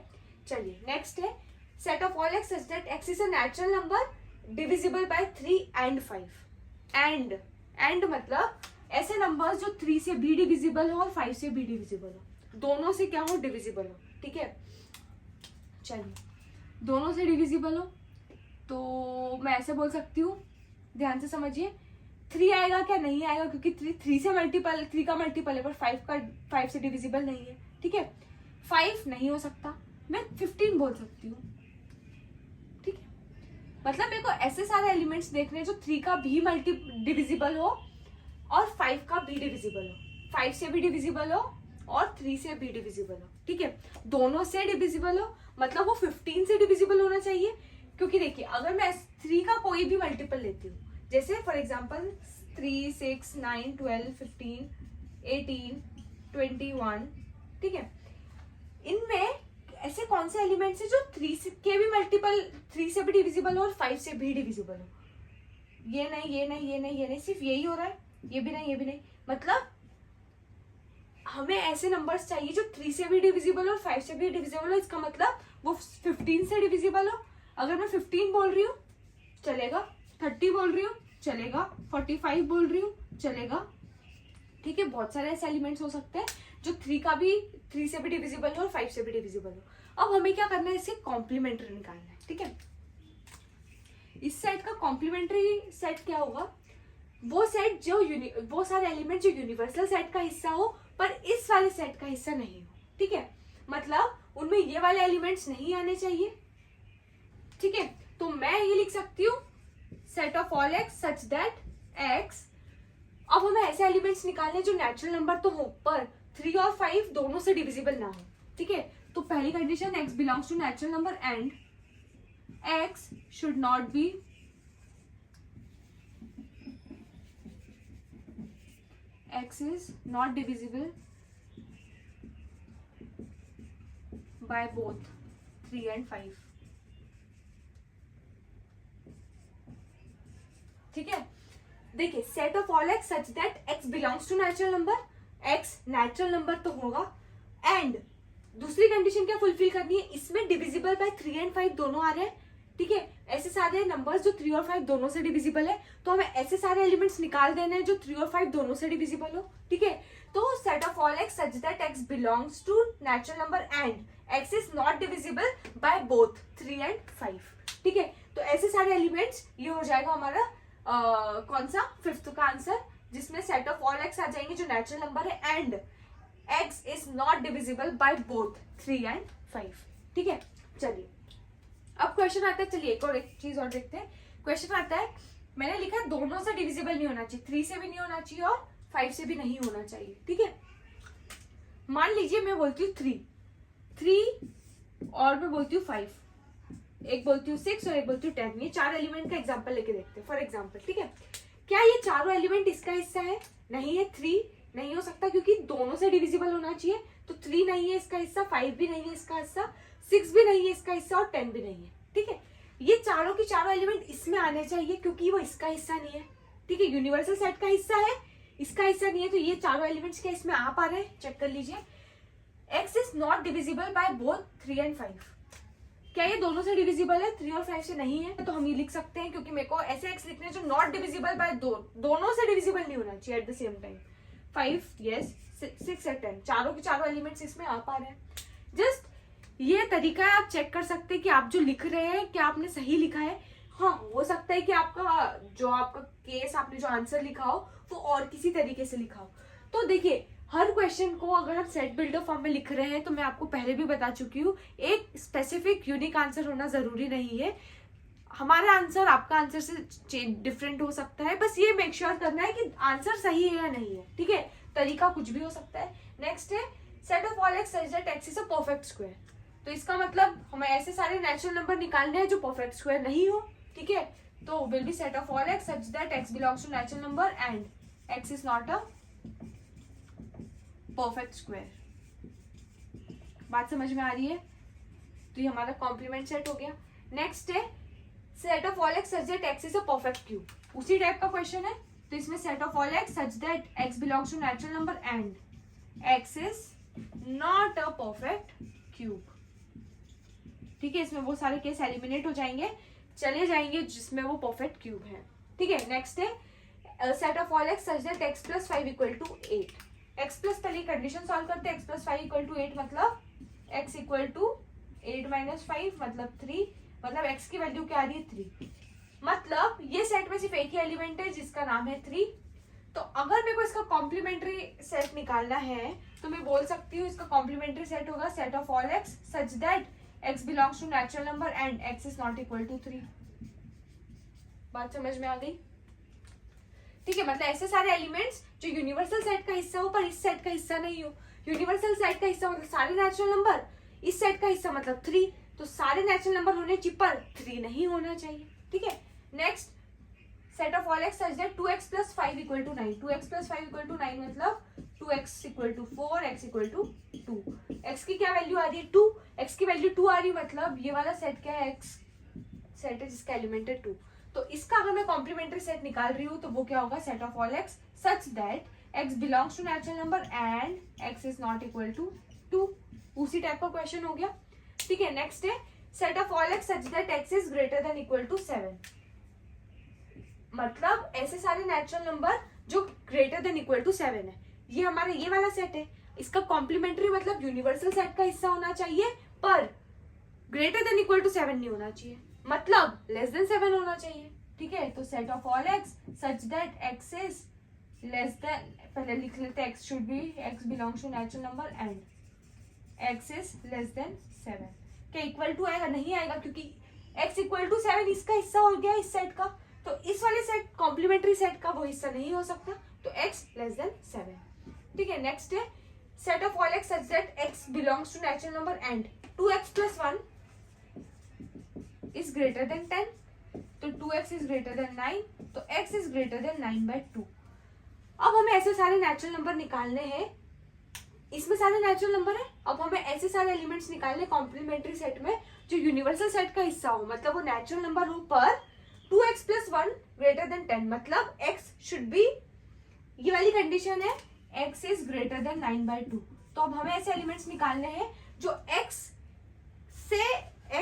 चलिए, नेक्स्ट है set of all x such that x is a natural number divisible by 3 and 5। And मतलब ऐसे नंबर्स जो 3 से भी डिविजिबल हो और 5 से भी डिविजिबल हो, दोनों से क्या हो? डिविजिबल हो, ठीक है। चलिए, दोनों से डिविजिबल हो तो मैं ऐसे बोल सकती हूँ, ध्यान से समझिए, 3 आएगा क्या? नहीं आएगा, क्योंकि 3 से मल्टीपल, 3 का मल्टीपल है, पर 5 से डिविजिबल नहीं है, ठीक है। 5 नहीं हो सकता, मैं 15 बोल सकती हूँ, ठीक है। मतलब मेरे को ऐसे सारे एलिमेंट्स देखने हैं जो 3 का भी डिविजिबल हो और 5 का भी डिविजिबल हो, 5 से भी डिविजिबल हो और 3 से भी डिविजिबल हो, ठीक है। दोनों से डिविजिबल हो, मतलब वो 15 से डिविजिबल होना चाहिए। क्योंकि देखिए, अगर मैं 3 का कोई भी मल्टीपल लेती हूँ, जैसे फॉर एग्जाम्पल 3, 6, 9, 12, 15, 18, 21, ठीक है। इनमें ऐसे कौन से एलिमेंट्स है जो 3 के भी मल्टीपल, 3 से भी डिविजिबल हो और 5 से भी डिविजिबल हो? ये नहीं, ये नहीं, ये नहीं, ये नहीं, सिर्फ यही हो रहा है, ये भी नहीं, ये भी नहीं। मतलब हमें ऐसे नंबर्स चाहिए जो 3 से भी डिविजिबल हो और 5 से भी डिविजिबल हो। इसका मतलब वो 15 से डिविजिबल हो। अगर मैं 15 बोल रही हूँ चलेगा, 30 बोल रही हूँ चलेगा, 45 बोल रही हूँ चलेगा, ठीक है। बहुत सारे ऐसे एलिमेंट्स हो सकते हैं जो 3 से भी डिविजिबल हो और 5 से भी डिविजिबल हो। अब हमें क्या करना है? इसे कॉम्प्लीमेंट्री निकालना है, ठीक है। इस सेट का कॉम्प्लीमेंट्री सेट क्या होगा? वो सेट जो वो सारे एलिमेंट जो यूनिवर्सल सेट का हिस्सा हो पर इस वाले सेट का हिस्सा नहीं हो, ठीक है। मतलब उनमें ये वाले एलिमेंट्स नहीं आने चाहिए, ठीक है। तो मैं ये लिख सकती हूँ set of all x such that x. अब हमें ऐसे एलिमेंट्स निकालने जो नेचुरल नंबर तो हो पर 3 और 5 दोनों से डिविजिबल ना हो, ठीक है। तो पहली condition, x belongs to natural number and x should not be x is not divisible by both 3 and 5, ठीक है। देखिए, set of all x such that x belongs to natural number, x natural number तो होगा, and दूसरी condition क्या fulfil करनी है? इसमें डिविजिबल बाय 3 and 5 दोनों आ रहे हैं, ठीक है। ऐसे सारे नंबर्स जो 3 और 5 दोनों से डिविजिबल है, तो हमें ऐसे सारे एलिमेंट्स निकाल देने हैं जो 3 और 5 दोनों से डिविजिबल हो, ठीक है। तो set of all x such that x belongs to natural number and x is not divisible by both 3 and 5, ठीक है। तो ऐसे सारे एलिमेंट्स, ये हो जाएगा हमारा कौन सा? 5th का आंसर, जिसमें सेट ऑफ ऑल एक्स आ जाएंगे जो नेचुरल नंबर है and x is not divisible by both 3 and 5, ठीक है। चलिए, अब क्वेश्चन आता है, चलिए एक चीज और देखते हैं। क्वेश्चन आता है, मैंने लिखा दोनों से डिविजिबल नहीं होना चाहिए, 3 से भी नहीं होना चाहिए और 5 से भी नहीं होना चाहिए, ठीक है। मान लीजिए मैं बोलती हूँ 3 और मैं बोलती हूँ 5, एक बोलती हूँ 6 और एक बोलती हूँ 10। ये 4 एलिमेंट का एग्जांपल लेके देखते हैं। फॉर एग्जांपल, ठीक है, क्या ये चारों एलिमेंट इसका हिस्सा है? नहीं है। 3 नहीं हो सकता क्योंकि दोनों से डिविजिबल होना चाहिए, तो 3 नहीं है इसका हिस्सा, 5 भी नहीं है इसका हिस्सा, 6 भी नहीं है इसका हिस्सा और 10 भी नहीं है, ठीक है। ये चारों की चारों एलिमेंट इसमें आने चाहिए क्योंकि वो इसका हिस्सा नहीं है, ठीक है। यूनिवर्सल सेट का हिस्सा है, इसका हिस्सा नहीं है, तो ये चारों एलिमेंट्स क्या इसमें आ पा रहे हैं? चेक कर लीजिए। x is not divisible by both 3 and 5। क्या ये दोनों से डिविजिबल है? 3 और 5 से नहीं है, तो हम ये लिख सकते हैं क्योंकि मेरे को ऐसे x लिखने हैं जो नॉट डिविजिबल बाय दोनों से डिविजिबल नहीं होना चाहिए eight the same time. 5 yes, 6 और 10 चारों के चारों एलिमेंट्स इसमें आ पा रहे हैं। जस्ट ये तरीका है, आप चेक कर सकते हैं कि आप जो लिख रहे हैं क्या आपने सही लिखा है। हाँ, हो सकता है कि आपका केस, आपने जो आंसर लिखा हो वो और किसी तरीके से लिखा हो। तो देखिए, हर क्वेश्चन को अगर हम सेट बिल्डर फॉर्म में लिख रहे हैं तो मैं आपको पहले भी बता चुकी हूँ, एक स्पेसिफिक यूनिक आंसर होना जरूरी नहीं है। हमारा आंसर आपका आंसर से डिफरेंट हो सकता है, बस ये मेक श्योर करना है कि आंसर सही है या नहीं है, ठीक है। तरीका कुछ भी हो सकता है। नेक्स्ट है set of all x such that x is a perfect square. तो इसका मतलब हमें ऐसे सारे नेचुरल नंबर निकालने हैं जो परफेक्ट स्क्वायर नहीं हो, ठीक है। तो will be set of all x such that x belongs to natural number and x is not a perfect square. बात समझ में आ रही है? तो ये हमारा कॉम्प्लीमेंट सेट हो गया। नेक्स्ट है set of all x such that x is a perfect cube. उसी टाइप का क्वेश्चन है, तो इसमें set of all x such that x belongs to natural number and x is not a perfect cube, ठीक है। इसमें वो सारे केस एलिमिनेट हो जाएंगे, चले जाएंगे जिसमें वो परफेक्ट क्यूब है, ठीक है। नेक्स्ट है set of all x such that x plus 5 equal to 8। X plus पहले कंडीशन सॉल्व करते हैं, एक्स प्लस 5 इक्वल टू 8 मतलब एक्स इक्वल टू 8 माइनस 5 मतलब 3, मतलब एक्स की वैल्यू क्या आ रही है? 3। मतलब ये सेट में सिर्फ एक ही एलिमेंट है जिसका नाम है 3। तो अगर मेरे को इसका कॉम्प्लीमेंट्री सेट निकालना है तो मैं बोल सकती हूँ इसका कॉम्प्लीमेंट्री सेट होगा set of all x such that x belongs to natural number and x is not equal to 3। बात समझ में आ गई? ठीक है, मतलब ऐसे सारे एलिमेंट्स जो यूनिवर्सल सेट का हिस्सा हो पर इस सेट का हिस्सा नहीं हो। यूनिवर्सल सेट का हिस्सा मतलब सारे नेचुरल नंबर, इस सेट का हिस्सा मतलब 3, तो सारे नेचुरल नंबर होने चाहिए पर 3 नहीं होना चाहिए, ठीक है। Next set of all x such that 2x plus 5 equal to 9। 2x plus 5 equal to 9 मतलब 2x equal to 4, x equal to 2। x की क्या वैल्यू आ रही है? 2। x की वैल्यू 2 आ रही है, मतलब ये वाला सेट क्या है? x सेट है जिसका एलिमेंट है 2। तो इसका अगर मैं कॉम्प्लीमेंट्री सेट निकाल रही हूँ तो वो क्या होगा? Set of all x such that x belongs to natural number and x is not equal to 2। उसी टाइप का क्वेश्चन हो गया, ठीक है। नेक्स्ट है set of all x such that x is greater than equal to 7। मतलब ऐसे सारे नेचुरल नंबर जो ग्रेटर देन इक्वल टू 7 है, ये हमारा ये वाला सेट है। इसका कॉम्प्लीमेंट्री मतलब यूनिवर्सल सेट का हिस्सा होना चाहिए पर ग्रेटर देन इक्वल टू 7 नहीं होना चाहिए, मतलब लेस देन 7 होना चाहिए, ठीक है। तो set of all x such that x is less than, पहले लिख लेते हैं x should be x belongs to natural number and x is less than 7। क्या इक्वल टू आएगा? नहीं आएगा, क्योंकि x इक्वल टू 7 इसका हिस्सा हो गया इस सेट का, तो इस वाले सेट कॉम्प्लीमेंट्री सेट का वो हिस्सा नहीं हो सकता, तो x लेस देन 7, ठीक है। नेक्स्ट है set of all x such that x belongs to natural number and 2x plus 1 is greater than 10, तो 2x इज ग्रेटर देन 9, तो x इज ग्रेटर देन 9/2। अब हमें ऐसे सारे नेचुरल नंबर निकालने हैं, इसमें सारे नेचुरल नंबर है। अब हमें ऐसे सारे एलिमेंट्स निकालने कॉम्प्लीमेंट्री सेट में जो यूनिवर्सल सेट का हिस्सा हो, मतलब वो नेचुरल नंबर हो पर 2x plus 1 greater than 10, मतलब x should be, ये वाली कंडीशन है x is greater than 9/2। तो अब हमें ऐसे एलिमेंट्स निकालने हैं जो x से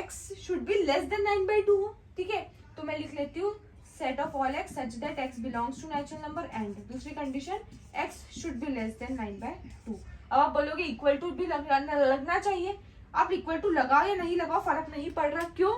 x should be less than 9/2 हो, ठीक है। तो मैं लिख लेती हूँ set of all x such that x belongs to natural number and दूसरी condition x should be less than 9/2। अब आप बोलोगे इक्वल टू भी लगना चाहिए, आप इक्वल टू लगाओ या नहीं लगाओ फर्क नहीं पड़ रहा, क्यों?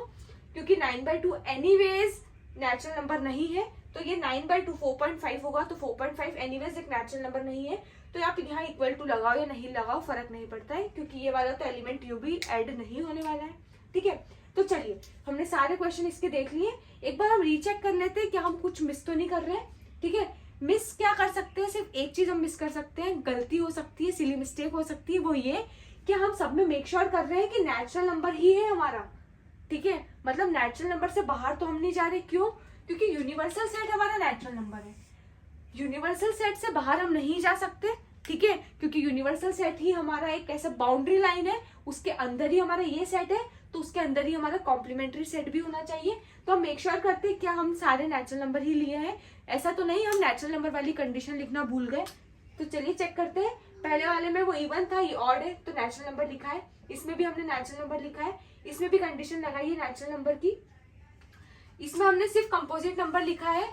क्योंकि 9/2 एनीवेज नेचुरल नंबर नहीं है, तो ये 9/2 4.5 होगा, तो 4.5 एनीवेज एक नेचुरल नंबर नहीं है, तो आप यहाँ इक्वल टू लगाओ या नहीं लगाओ फर्क नहीं पड़ता है, क्योंकि ये वाला तो एलिमेंट यू भी ऐड नहीं होने वाला है, ठीक है। तो चलिए हमने सारे क्वेश्चन इसके देख लिए, एक बार हम रीचेक कर लेते हैं कि हम कुछ मिस तो नहीं कर रहे हैं, ठीक है। मिस क्या कर सकते हैं, सिर्फ एक चीज हम मिस कर सकते हैं, गलती हो सकती है, सिली मिस्टेक हो सकती है, वो ये कि हम सब में मेक श्योर कर रहे हैं कि नेचुरल नंबर ही है हमारा, ठीक है। मतलब नेचुरल नंबर से बाहर तो हम नहीं जा रहे, क्यों? क्योंकि यूनिवर्सल सेट हमारा नेचुरल नंबर है, यूनिवर्सल सेट से बाहर हम नहीं जा सकते, ठीक है, क्योंकि यूनिवर्सल सेट ही हमारा एक ऐसा बाउंड्री लाइन है, उसके अंदर ही हमारा ये सेट है, तो उसके अंदर ही हमारा कॉम्प्लीमेंट्री सेट भी होना चाहिए। तो हम मेक श्योर करते हैं क्या हम सारे नेचुरल नंबर ही लिए हैं, ऐसा तो नहीं हम नेचुरल नंबर वाली कंडीशन लिखना भूल गए। तो चलिए चेक करते हैं, पहले वाले में वो इवन था, ये ऑड है तो नेचुरल नंबर लिखा है, इसमें भी हमने नेचुरल नंबर लिखा है, इसमें भी कंडीशन लगाई है नेचुरल नंबर की, इसमें हमने सिर्फ कंपोजिट नंबर लिखा है,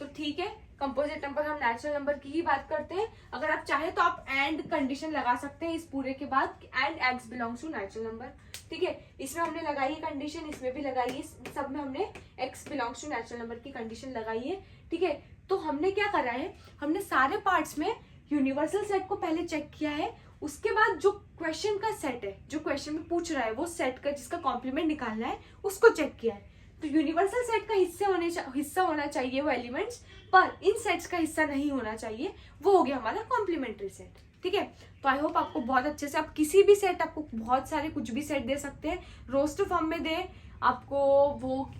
तो ठीक है, कंपोजिट नंबर हम नेचुरल नंबर की ही बात करते हैं। अगर आप चाहे तो आप एंड कंडीशन लगा सकते हैं इस पूरे के बाद, and x belongs to natural number, ठीक है। इसमें हमने लगाई है कंडीशन, इसमें भी लगाई है, सब में हमने x belongs to natural number की कंडीशन लगाई है, ठीक है। तो हमने क्या करा है, हमने सारे पार्ट्स में यूनिवर्सल सेट को पहले चेक किया है, उसके बाद जो क्वेश्चन का सेट है, जो क्वेश्चन में पूछ रहा है वो सेट का जिसका कॉम्प्लीमेंट निकालना है उसको चेक किया है। तो यूनिवर्सल सेट का हिस्सा होना चाहिए वो एलिमेंट्स, पर इन सेट्स का हिस्सा नहीं होना चाहिए, वो हो गया हमारा कॉम्प्लीमेंट्री सेट, ठीक है। तो आई होप आपको बहुत अच्छे से, आप किसी भी सेट, आपको बहुत सारे कुछ भी सेट दे सकते हैं, रोस्टर फॉर्म में दे आपको, वो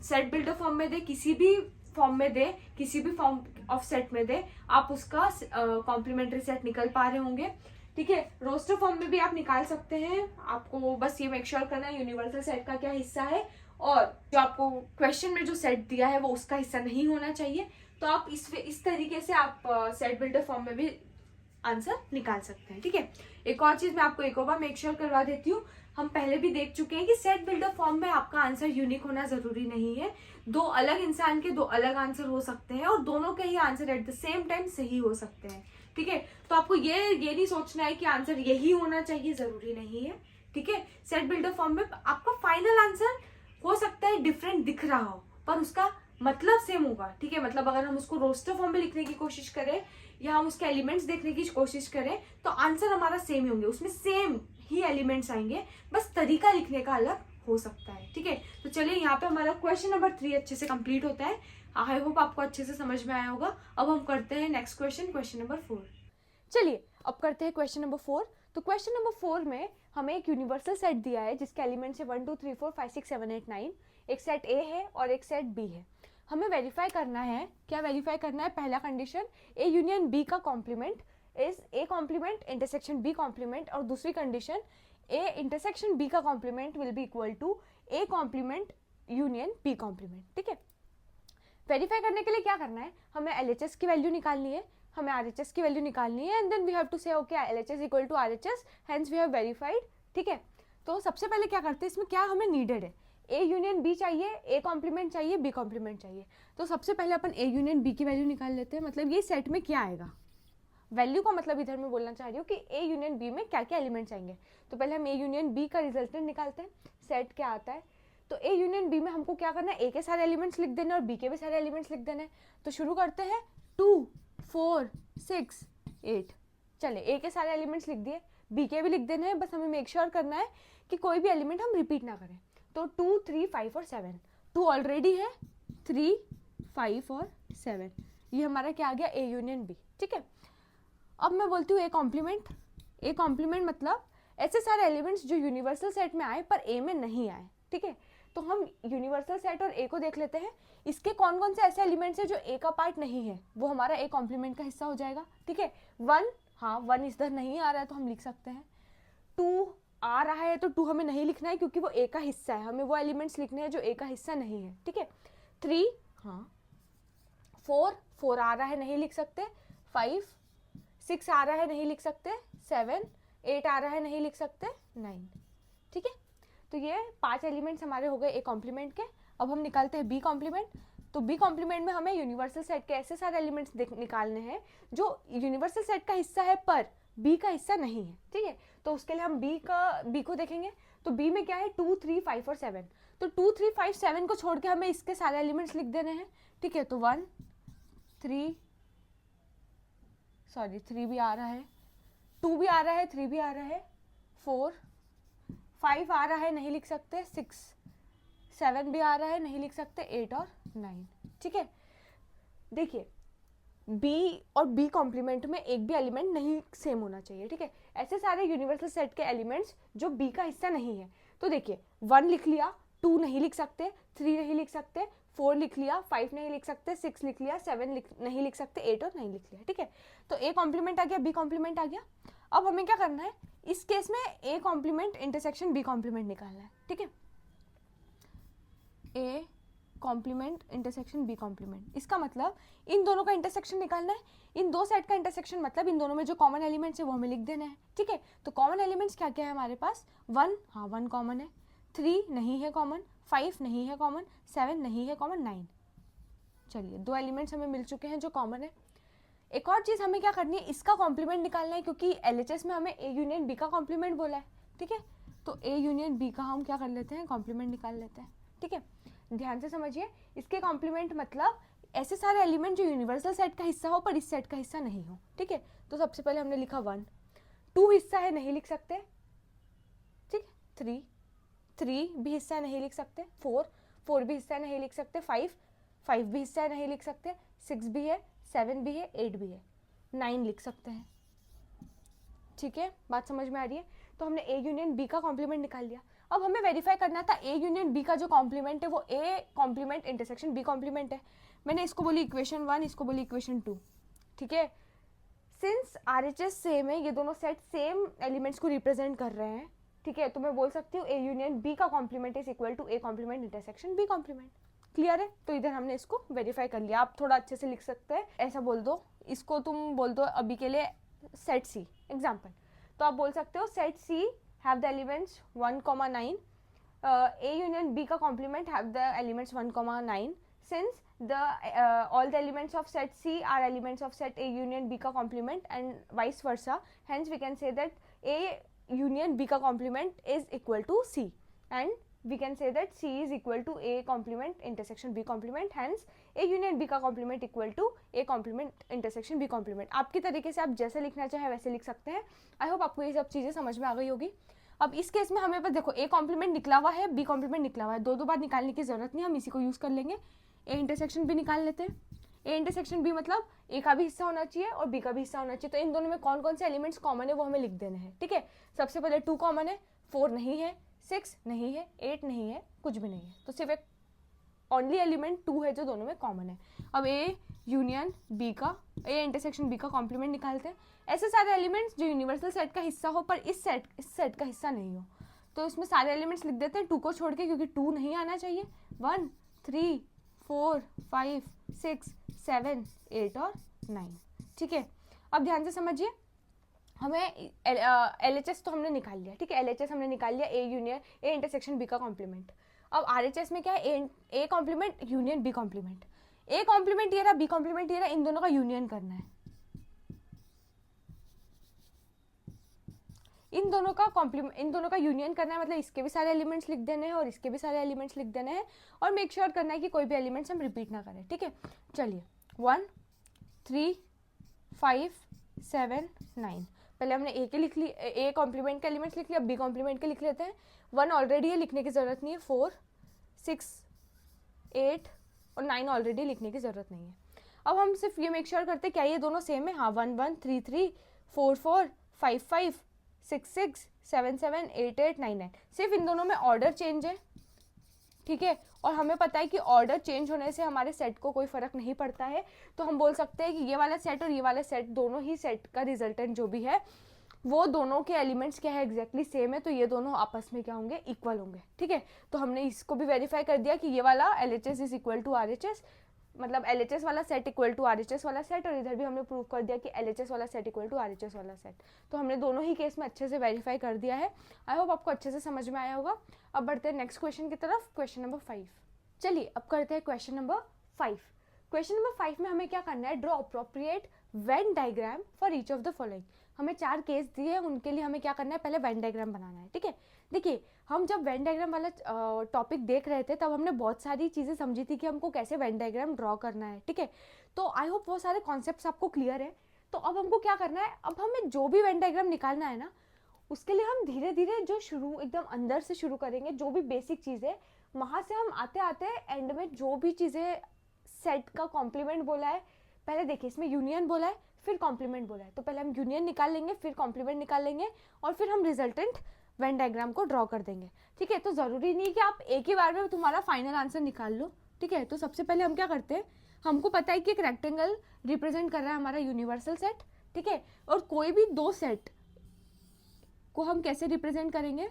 सेट बिल्डर फॉर्म में दे, किसी भी फॉर्म में दे, किसी भी फॉर्म ऑफ सेट में दे, आप उसका कॉम्प्लीमेंट्री सेट निकल पा रहे होंगे, ठीक है। रोस्टर फॉर्म में भी आप निकाल सकते हैं, आपको बस ये मेक श्योर करना है यूनिवर्सल सेट का क्या हिस्सा है, और जो आपको क्वेश्चन में जो सेट दिया है वो उसका हिस्सा नहीं होना चाहिए। तो आप इस तरीके से आप सेट बिल्डर फॉर्म में भी आंसर निकाल सकते हैं, ठीक है। एक और चीज मैं आपको एक और बार मेक श्योर करवा देती हूँ, हम पहले भी देख चुके हैं कि सेट बिल्डर फॉर्म में आपका आंसर यूनिक होना जरूरी नहीं है, दो अलग इंसान के दो अलग आंसर हो सकते हैं, और दोनों के ही answer at the same time सही हो सकते हैं, ठीक है। तो आपको ये नहीं सोचना है कि आंसर यही होना चाहिए, जरूरी नहीं है, ठीक है। सेट बिल्डर फॉर्म में आपका फाइनल आंसर हो सकता है डिफरेंट दिख रहा हो, पर उसका मतलब सेम होगा, ठीक है। मतलब अगर हम उसको रोस्टर फॉर्म में लिखने की कोशिश करें या हम उसके एलिमेंट्स देखने की कोशिश करें तो आंसर हमारा सेम ही होंगे, उसमें सेम ही एलिमेंट्स आएंगे, बस तरीका लिखने का अलग हो सकता है, ठीक है। तो चलिए यहाँ पे हमारा क्वेश्चन नंबर 3 अच्छे से कंप्लीट होता है, आई होप आपको अच्छे से समझ में आया होगा। अब हम करते हैं नेक्स्ट क्वेश्चन नंबर 4। चलिए अब करते हैं क्वेश्चन नंबर 4। तो क्वेश्चन नंबर 4 में हमें एक यूनिवर्सल सेट दिया है जिसके एलिमेंट्स है 1 2 3 4 5 6 7 8 9, एक सेट ए है और एक सेट बी है। हमें वेरीफाई करना है, क्या वेरीफाई करना है, पहला कंडीशन ए यूनियन बी का complement is A complement intersection B complement, और दूसरी कंडीशन ए इंटरसेक्शन बी का complement will be equal to A complement union B complement, ठीक है। वेरीफाई करने के लिए क्या करना है, हमें LHS की वैल्यू निकालनी है, हमें RHS की वैल्यू निकालनी है, and then we have to say okay LHS equal to RHS, hence we have verified, ठीक है। तो सबसे पहले क्या करते हैं, इसमें क्या हमें नीडेड है, ए यूनियन बी चाहिए, ए कॉम्प्लीमेंट चाहिए, बी कॉम्प्लीमेंट चाहिए। तो सबसे पहले अपन ए यूनियन बी की वैल्यू निकाल लेते हैं, मतलब ये सेट में क्या आएगा, वैल्यू का मतलब इधर मैं बोलना चाह रही हूँ कि ए यूनियन बी में क्या क्या एलिमेंट्स आएंगे। तो पहले हम ए यूनियन बी का रिजल्टेंट निकालते हैं, सेट क्या आता है। तो ए यूनियन बी में हमको क्या करना है, ए के सारे एलिमेंट्स लिख देने और बी के भी सारे एलिमेंट्स लिख देने। तो शुरू करते हैं 2 4 6 8, चले ए के सारे एलिमेंट्स लिख दिए, बी के भी लिख देने हैं, बस हमें मेक श्योर करना है कि कोई भी एलिमेंट हम रिपीट ना करें। तो 2 3 5 और 7, 2 ऑलरेडी है, 3 5 और 7, ये हमारा क्या आ गया, ए यूनियन बी, ठीक है। अब मैं बोलती हूँ ए कॉम्प्लीमेंट। ए कॉम्प्लीमेंट मतलब ऐसे सारे एलिमेंट्स जो यूनिवर्सल सेट में आए पर ए में नहीं आए, ठीक है। तो हम यूनिवर्सल सेट और ए को देख लेते हैं, इसके कौन कौन से ऐसे एलिमेंट्स हैं जो ए का पार्ट नहीं है, वो हमारा ए कॉम्प्लीमेंट का हिस्सा हो जाएगा, ठीक है। 1, हाँ 1 इधर नहीं आ रहा है तो हम लिख सकते हैं। 2 आ रहा है तो 2 हमें नहीं लिखना है क्योंकि वो ए का हिस्सा है, हमें वो एलिमेंट्स लिखने हैं जो ए का हिस्सा नहीं है, ठीक है। 3, हाँ 4 आ रहा है नहीं लिख सकते, 5 6 आ रहा है नहीं लिख सकते, 7 8 आ रहा है नहीं लिख सकते, 9, ठीक है। तो ये 5 एलिमेंट्स हमारे हो गए ए कॉम्प्लीमेंट के। अब हम निकालते हैं बी कॉम्प्लीमेंट। तो बी कॉम्प्लीमेंट में हमें यूनिवर्सल सेट के ऐसे सारे एलिमेंट्स निकालने हैं जो यूनिवर्सल सेट का हिस्सा है पर बी का हिस्सा नहीं है, ठीक है। तो उसके लिए हम बी को देखेंगे। तो बी में क्या है, 2 3 5 और 7। तो 2 3 5 7 को छोड़ के हमें इसके सारे एलिमेंट्स लिख देने हैं, ठीक है। तो 1 3 भी आ रहा है, 2 भी आ रहा है, 3 भी आ रहा है, 4 5 आ रहा है नहीं लिख सकते, 6 7 भी आ रहा है नहीं लिख सकते, 8 और 9, ठीक है। देखिए बी और बी कॉम्प्लीमेंट में एक भी एलिमेंट नहीं सेम होना चाहिए, ठीक है। ऐसे सारे यूनिवर्सल सेट के एलिमेंट्स जो बी का हिस्सा नहीं है, तो देखिए 1 लिख लिया, 2 नहीं लिख सकते, 3 नहीं लिख सकते, 4 लिख लिया, 5 नहीं लिख सकते, 6 लिख लिया, 7 नहीं लिख सकते, 8 और 9 लिख लिया, ठीक है। तो ए कॉम्प्लीमेंट आ गया, बी कॉम्प्लीमेंट आ गया। अब हमें क्या करना है, इस केस में A complement intersection B complement निकालना है, ठीक है। A complement intersection B complement, इसका मतलब इन दोनों का इंटरसेक्शन निकालना है। इन दो सेट का इंटरसेक्शन मतलब इन दोनों में जो कॉमन एलिमेंट्स है वो हमें लिख देना है, ठीक है। तो कॉमन एलिमेंट्स क्या क्या है हमारे पास, 1, हाँ 1 कॉमन है, 3 नहीं है कॉमन, 5 नहीं है कॉमन, 7 नहीं है कॉमन, 9। चलिए 2 एलिमेंट्स हमें मिल चुके हैं जो कॉमन है। एक और चीज़ हमें क्या करनी है, इसका कॉम्प्लीमेंट निकालना है, क्योंकि एलएचएस में हमें ए यूनियन बी का कॉम्प्लीमेंट बोला है, ठीक है। तो ए यूनियन बी का हम क्या कर लेते हैं, कॉम्प्लीमेंट निकाल लेते हैं, ठीक है। ध्यान से समझिए, इसके कॉम्प्लीमेंट मतलब ऐसे सारे एलिमेंट जो यूनिवर्सल सेट का हिस्सा हो पर इस सेट का हिस्सा नहीं हो, ठीक है। तो सबसे पहले हमने लिखा 1, 2 हिस्सा है नहीं लिख सकते, ठीक है। 3 भी हिस्सा नहीं लिख सकते, 4 भी हिस्सा नहीं लिख सकते, 5 भी हिस्सा नहीं लिख सकते, 6 भी है, 7 भी है, 8 भी है, 9 लिख सकते हैं, ठीक है। बात समझ में आ रही है। तो हमने ए यूनियन बी का कॉम्प्लीमेंट निकाल लिया। अब हमें वेरीफाई करना था ए यूनियन बी का जो कॉम्प्लीमेंट है वो A complement intersection B complement है। मैंने इसको बोली इक्वेशन 1, इसको बोली इक्वेशन 2, ठीक है। सिंस आरएचएस सेम है, ये दोनों सेट सेम एलिमेंट्स को रिप्रेजेंट कर रहे हैं, ठीक है, तो मैं बोल सकती हूँ ए यूनियन बी का complement is equal to A complement intersection B complement. Clear है। तो इधर हमने इसको वेरीफाई कर लिया। आप थोड़ा अच्छे से लिख सकते हैं, ऐसा बोल दो, इसको तुम बोल दो अभी के लिए सेट सी एग्जाम्पल। तो आप बोल सकते हो set C have the elements 1,9, A union B का complement have the elements 1,9 since the all the elements of set C are elements of set A union B का complement and vice versa, hence we can say that A union B का complement is equal to C and we can say that C is equal to A complement intersection B complement, hence A union B का complement equal to A complement intersection B complement। आपकी तरीके से आप जैसे लिखना चाहे वैसे लिख सकते हैं। आई होप आपको ये सब चीज़ें समझ में आ गई होगी। अब इस केस में हमें बस देखो ए कॉम्प्लीमेंट निकला हुआ है, बी कॉम्प्लीमेंट निकला हुआ है, दो बार निकालने की जरूरत नहीं, हम इसी को यूज़ कर लेंगे। ए इंटरसेक्शन भी निकाल लेते हैं। ए इंटरसेक्शन बी मतलब ए का भी हिस्सा होना चाहिए और बी का भी हिस्सा होना चाहिए। तो इन दोनों में कौन कौन से एलिमेंट्स कॉमन है वो हमें लिख देने हैं, ठीक है। सबसे पहले 2 कॉमन है, 4 नहीं है, 6 नहीं है, 8 नहीं है, कुछ भी नहीं है, तो सिर्फ एक ओनली एलिमेंट 2 है जो दोनों में कॉमन है। अब ए यूनियन बी का, ए इंटरसेक्शन बी का कॉम्प्लीमेंट निकालते हैं। ऐसे सारे एलिमेंट्स जो यूनिवर्सल सेट का हिस्सा हो पर इस सेट का हिस्सा नहीं हो, तो इसमें सारे एलिमेंट्स लिख देते हैं 2 को छोड़ के, क्योंकि 2 नहीं आना चाहिए। 1, 3, 4, 5, 6, 7, 8 और 9, ठीक है। अब ध्यान से समझिए, हमें एलएचएस तो हमने निकाल लिया, ठीक है। एलएचएस हमने निकाल लिया, A union A intersection B का कॉम्प्लीमेंट। अब आरएचएस में क्या है, A complement union B complement. A complement ये रहा, बी कॉम्प्लीमेंट ये रहा, इन दोनों का यूनियन करना है। इन दोनों का यूनियन करना है, मतलब इसके भी सारे एलिमेंट्स लिख देने हैं और इसके भी सारे एलिमेंट्स लिख देने हैं, और मेक श्योर करना है कि कोई भी एलिमेंट्स हम रिपीट ना करें, ठीक है। चलिए 1, 3, 5, 7, 9, पहले हमने ए के लिख ली, ए कॉम्प्लीमेंट के एलिमेंट्स लिख लिया, बी कॉम्प्लीमेंट के लिख लेते हैं। 1 ऑलरेडी है, लिखने की ज़रूरत नहीं है। 4, 6, 8 और 9 ऑलरेडी लिखने की ज़रूरत नहीं है। अब हम सिर्फ ये मेक श्योर करते हैं क्या ये दोनों सेम है। हाँ, 1, 1, 3, 3, 4, 4, 5, 5, 6, 6, 7, 7, 8, 8, 9, 9, सिर्फ इन दोनों में ऑर्डर चेंज है, ठीक है। और हमें पता है कि ऑर्डर चेंज होने से हमारे सेट को कोई फर्क नहीं पड़ता है, तो हम बोल सकते हैं कि ये वाला सेट और ये वाला सेट दोनों ही सेट का रिजल्टेंट जो भी है वो दोनों के एलिमेंट्स क्या है, एग्जैक्टली सेम है, तो ये दोनों आपस में क्या होंगे, इक्वल होंगे, ठीक है। तो हमने इसको भी वेरीफाई कर दिया कि ये वाला LHS is equal to RHS, मतलब एलएचएस वाला सेट इक्वल टू आरएचएस वाला सेट, और इधर भी हमने प्रूव कर दिया कि एलएचएस वाला सेट इक्वल टू आरएचएस वाला सेट। तो हमने दोनों ही केस में अच्छे से वेरीफाई कर दिया है। आई होप आपको अच्छे से समझ में आया होगा। अब बढ़ते हैं नेक्स्ट क्वेश्चन की तरफ, क्वेश्चन नंबर 5। चलिए अब करते हैं क्वेश्चन नंबर 5। क्वेश्चन नंबर 5 में हमें क्या करना है, draw appropriate Venn diagram for each of the following. हमें 4 केस दिए हैं, उनके लिए हमें क्या करना है, पहले वेन डायग्राम बनाना है, ठीक है। देखिए, हम जब वेन डायग्राम वाला टॉपिक देख रहे थे तब हमने बहुत सारी चीज़ें समझी थी कि हमको कैसे वेन डायग्राम ड्रॉ करना है, ठीक है। तो आई होप वो सारे कॉन्सेप्ट्स आपको क्लियर है। तो अब हमको क्या करना है, अब हमें जो भी वेन डायग्राम निकालना है ना, उसके लिए हम धीरे धीरे जो शुरू एकदम अंदर से शुरू करेंगे, जो भी बेसिक चीज़ें, वहाँ से हम आते आते एंड में जो भी चीज़ें सेट का कॉम्प्लीमेंट बोला है, पहले देखिए इसमें यूनियन बोला है फिर कॉम्प्लीमेंट बोला है, तो पहले हम यूनियन निकाल लेंगे फिर कॉम्प्लीमेंट निकाल लेंगे और फिर हम रिजल्टेंट वेन डायग्राम को ड्रॉ कर देंगे। ठीक है, तो ज़रूरी नहीं कि आप एक ही बार में तुम्हारा फाइनल आंसर निकाल लो। ठीक है, तो सबसे पहले हम क्या करते हैं, हमको पता है कि एक रेक्टेंगल रिप्रेजेंट कर रहा है हमारा यूनिवर्सल सेट। ठीक है, और कोई भी दो सेट को हम कैसे रिप्रेजेंट करेंगे,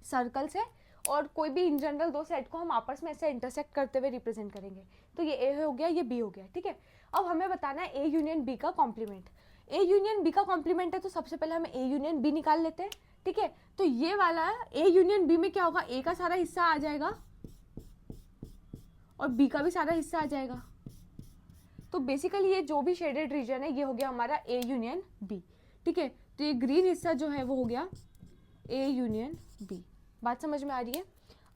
सर्कल से, और कोई भी इन जनरल दो सेट को हम आपस में ऐसे इंटरसेक्ट करते हुए रिप्रेजेंट करेंगे। तो ये ए हो गया, ये बी हो गया। ठीक है, अब हमें बताना है ए यूनियन बी का कॉम्प्लीमेंट। ए यूनियन बी का कॉम्प्लीमेंट है तो सबसे पहले हम ए यूनियन बी निकाल लेते हैं। ठीक है, तो ये वाला ए यूनियन बी में क्या होगा, ए का सारा हिस्सा आ जाएगा और बी का भी सारा हिस्सा आ जाएगा। तो बेसिकली ये जो भी शेडेड रीजन है ये हो गया हमारा ए यूनियन बी। ठीक है, तो ये ग्रीन हिस्सा जो है वो हो गया ए यूनियन बी। बात समझ में आ रही है?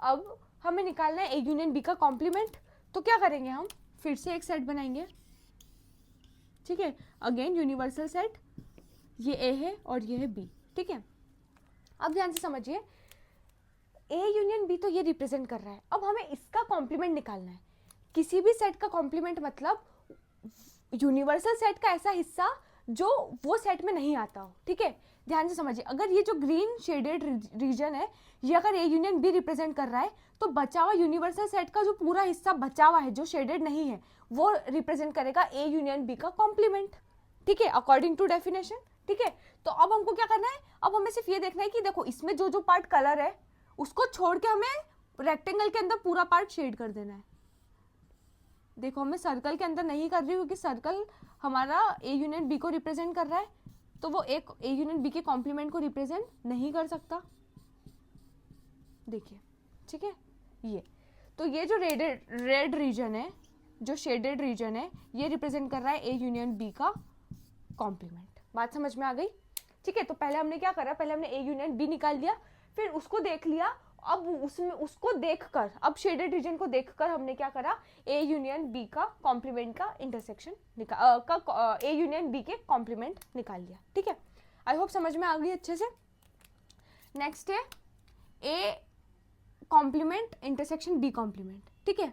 अब हमें निकालना है ए यूनियन बी का कॉम्प्लीमेंट, तो क्या करेंगे, हम फिर से एक सेट बनाएंगे। ठीक है, अगेन यूनिवर्सल सेट, ये ए है और ये है बी। ठीक है, अब ध्यान से समझिए, ए यूनियन बी तो ये रिप्रेजेंट कर रहा है, अब हमें इसका कॉम्प्लीमेंट निकालना है। किसी भी सेट का कॉम्प्लीमेंट मतलब यूनिवर्सल सेट का ऐसा हिस्सा जो वो सेट में नहीं आता हो। ठीक है, ध्यान से समझिए, अगर ये जो ग्रीन शेडेड रीजन है ये अगर ए यूनियन बी रिप्रेजेंट कर रहा है तो बचा हुआ यूनिवर्सल सेट का जो पूरा हिस्सा बचा हुआ है जो शेडेड नहीं है वो रिप्रेजेंट करेगा ए यूनियन बी का कॉम्प्लीमेंट। ठीक है, अकॉर्डिंग टू डेफिनेशन। ठीक है, तो अब हमको क्या करना है, अब हमें सिर्फ ये देखना है कि देखो इसमें जो जो पार्ट कलर है उसको छोड़ के हमें रेक्टेंगल के अंदर पूरा पार्ट शेड कर देना है। देखो मैं सर्कल के अंदर नहीं कर रही हूँ क्योंकि सर्कल हमारा ए यूनियन बी को रिप्रेजेंट कर रहा है, तो वो एक ए यूनियन बी के कॉम्प्लीमेंट को रिप्रेजेंट नहीं कर सकता। देखिए, ठीक है, ये तो ये जो रेड रीजन है, जो शेडेड रीजन है, ये रिप्रेजेंट कर रहा है ए यूनियन बी का कॉम्प्लीमेंट। बात समझ में आ गई? ठीक है, तो पहले हमने क्या करा, पहले हमने ए यूनियन बी निकाल लिया, फिर उसको देख लिया, अब उसमें उसको देखकर, अब शेडेड रीजन को देखकर हमने क्या करा, ए यूनियन बी का कॉम्प्लीमेंट का इंटरसेक्शन ए यूनियन बी के कॉम्प्लीमेंट निकाल लिया। ठीक है, आई होप समझ में आ गई अच्छे से। नेक्स्ट है A complement intersection B complement. ठीक है,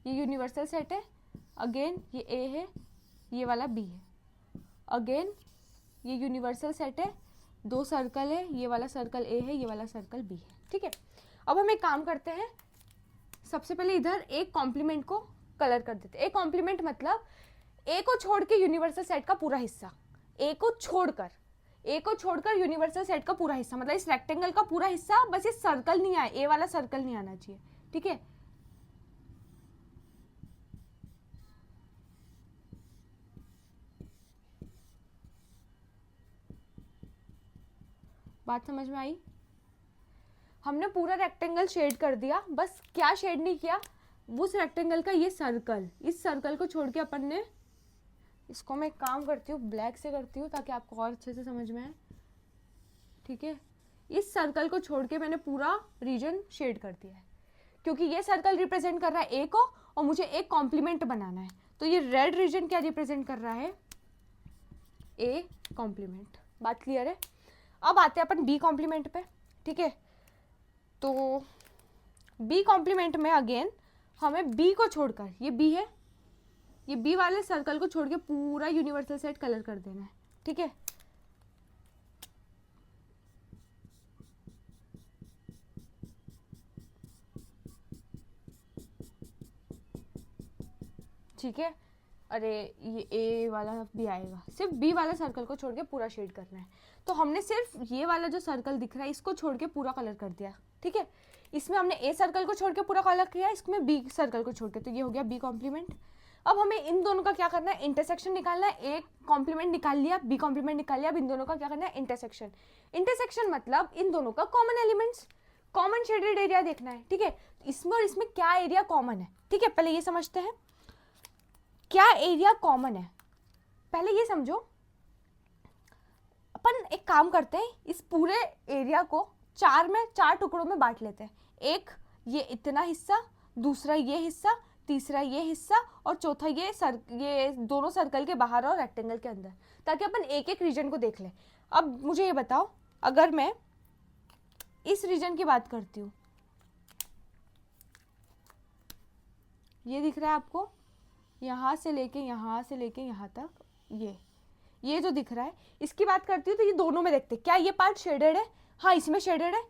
ये यूनिवर्सल सेट है, अगेन ये ए है, ये वाला बी है, अगेन ये यूनिवर्सल सेट है, दो सर्कल है, ये वाला सर्कल ए है, ये वाला सर्कल बी है। ठीक है, अब हम एक काम करते हैं, सबसे पहले इधर एक कॉम्प्लीमेंट को कलर कर देते हैं। एक कॉम्प्लीमेंट मतलब ए को छोड़ के यूनिवर्सल सेट का पूरा हिस्सा, ए को छोड़कर यूनिवर्सल सेट का पूरा हिस्सा, मतलब इस रेक्टेंगल का पूरा हिस्सा, बस ये सर्कल नहीं आए, ए वाला सर्कल नहीं आना चाहिए। ठीक है, बात समझ में आई? हमने पूरा रेक्टेंगल शेड कर दिया, बस क्या शेड नहीं किया, उस रेक्टेंगल का ये सर्कल, इस सर्कल को छोड़ के अपन ने, इसको मैं एक काम करती हूँ ब्लैक से करती हूँ ताकि आपको और अच्छे से समझ में आए। ठीक है, इस सर्कल को छोड़ के मैंने पूरा रीजन शेड कर दिया है, क्योंकि ये सर्कल रिप्रेजेंट कर रहा है ए को और मुझे एक कॉम्प्लीमेंट बनाना है। तो ये रेड रीजन क्या रिप्रेजेंट कर रहा है, ए कॉम्प्लीमेंट। बात क्लियर है? अब आते हैं अपन बी कॉम्प्लीमेंट पे। ठीक है, तो बी कॉम्प्लीमेंट में अगेन हमें बी को छोड़कर, ये बी है, ये बी वाले सर्कल को छोड़ के पूरा यूनिवर्सल सेट कलर कर देना है। ठीक है, ठीक है, अरे ये ए वाला भी आएगा, सिर्फ बी वाला सर्कल को छोड़ के पूरा शेड करना है। तो हमने सिर्फ ये वाला जो सर्कल दिख रहा है इसको छोड़ के पूरा कलर कर दिया। ठीक है, इसमें हमने ए सर्कल को छोड़ के पूरा कलर किया, इसमें बी सर्कल को छोड़ के, तो ये हो गया बी कॉम्प्लीमेंट। अब हमें इन दोनों का क्या करना है, इंटरसेक्शन निकालना है। ए कॉम्प्लीमेंट निकाल लिया, बी कॉम्प्लीमेंट निकाल लिया, अब इन दोनों का क्या करना है, इंटरसेक्शन। इंटरसेक्शन मतलब इन दोनों का common elements, common shaded area देखना है। ठीक है, इसमें और इसमें क्या एरिया कॉमन है। ठीक है, पहले ये समझते हैं क्या एरिया कॉमन है। पहले ये समझो, अपन एक काम करते हैं, इस पूरे एरिया को चार टुकड़ों में बांट लेते हैं। एक ये इतना हिस्सा, दूसरा ये हिस्सा, तीसरा ये हिस्सा और चौथा ये दोनों सर्कल के बाहर और रेक्टेंगल के अंदर, ताकि अपन एक एक रीजन को देख लें। अब मुझे ये बताओ, अगर मैं इस रीजन की बात करती हूँ, ये दिख रहा है आपको, यहाँ से लेके यहाँ तक, ये जो दिख रहा है इसकी बात करती हूँ। तो ये दोनों में देखते क्या ये पार्ट शेडेड है? हाँ इसमें शेडेड है,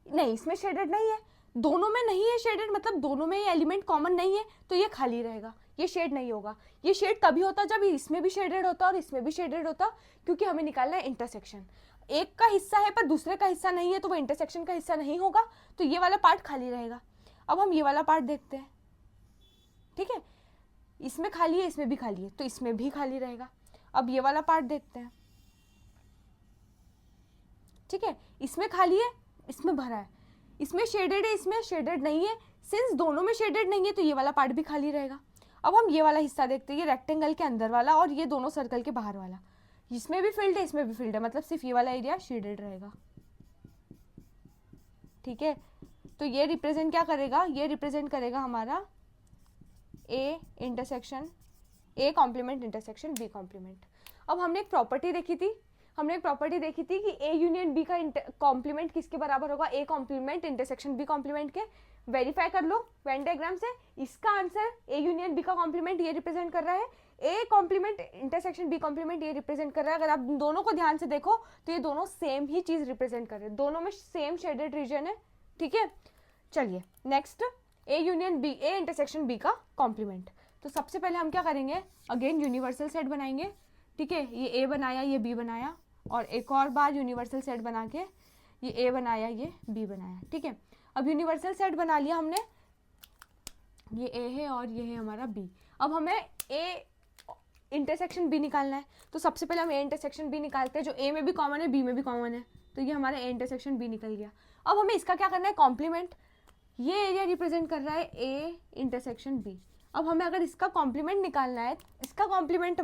नहीं इसमें शेडेड नहीं है, दोनों में नहीं है शेडेड, मतलब दोनों में ये एलिमेंट कॉमन नहीं है, तो ये खाली रहेगा, ये शेड नहीं होगा। ये शेड तभी होता जब इसमें भी शेडेड होता और इसमें भी शेडेड होता, क्योंकि हमें निकालना है इंटरसेक्शन। एक का हिस्सा है पर दूसरे का हिस्सा नहीं है, तो वो इंटरसेक्शन का हिस्सा नहीं होगा, तो ये वाला पार्ट खाली रहेगा। अब हम ये वाला पार्ट देखते हैं, ठीक है, इसमें खाली है, इसमें भी खाली है, तो इसमें भी खाली रहेगा। अब ये वाला पार्ट देखते हैं, ठीक है, इसमें खाली है, इसमें भरा है, इसमें शेडेड है, इसमें शेडेड नहीं है। सिंस दोनों में शेडेड नहीं है तो ये वाला पार्ट भी खाली रहेगा। अब हम ये वाला हिस्सा देखते हैं, ये रेक्टेंगल के अंदर वाला और ये दोनों सर्कल के बाहर वाला, इसमें भी फील्ड है, इसमें भी फील्ड है, मतलब सिर्फ ये वाला एरिया शेडेड रहेगा, ठीक है। तो ये रिप्रेजेंट क्या करेगा? ये रिप्रेजेंट करेगा हमारा A intersection, A complement intersection B complement. अब हमने एक प्रॉपर्टी देखी थी कि ए यूनियन बी का कॉम्प्लीमेंट किसके बराबर होगा? A complement intersection B complement के। वेरीफाई कर लो वेन डायग्राम से, इसका आंसर ए यूनियन बी का कॉम्प्लीमेंट ये रिप्रेजेंट कर रहा है, A complement intersection B complement ये रिप्रेजेंट कर रहा है। अगर आप दोनों को ध्यान से देखो तो ये दोनों सेम ही चीज रिप्रेजेंट कर रहे हैं, दोनों में सेम शेडेड रीजन है, ठीक है। चलिए next, A union B, A intersection B का कॉम्प्लीमेंट। तो सबसे पहले हम क्या करेंगे? अगेन यूनिवर्सल सेट बनाएंगे, ठीक है। ये ए बनाया, ये बी बनाया, और एक और बार यूनिवर्सल सेट बना के ये ए बनाया, ये बी बनाया, ठीक है। अब यूनिवर्सल सेट बना लिया हमने, ये ए है और ये है हमारा बी। अब हमें ए इंटरसेक्शन बी निकालना है, तो सबसे पहले हम ए इंटरसेक्शन बी निकालते हैं, जो ए में भी कॉमन है बी में भी कॉमन है, तो ये हमारा ए इंटरसेक्शन बी निकल गया। अब हमें इसका क्या करना है? कॉम्प्लीमेंट। ये एरिया रिप्रेजेंट कर रहा है ए इंटरसेक्शन बी। अब हमें अगर इसका कॉम्प्लीमेंट निकालना है, इसका कॉम्प्लीमेंट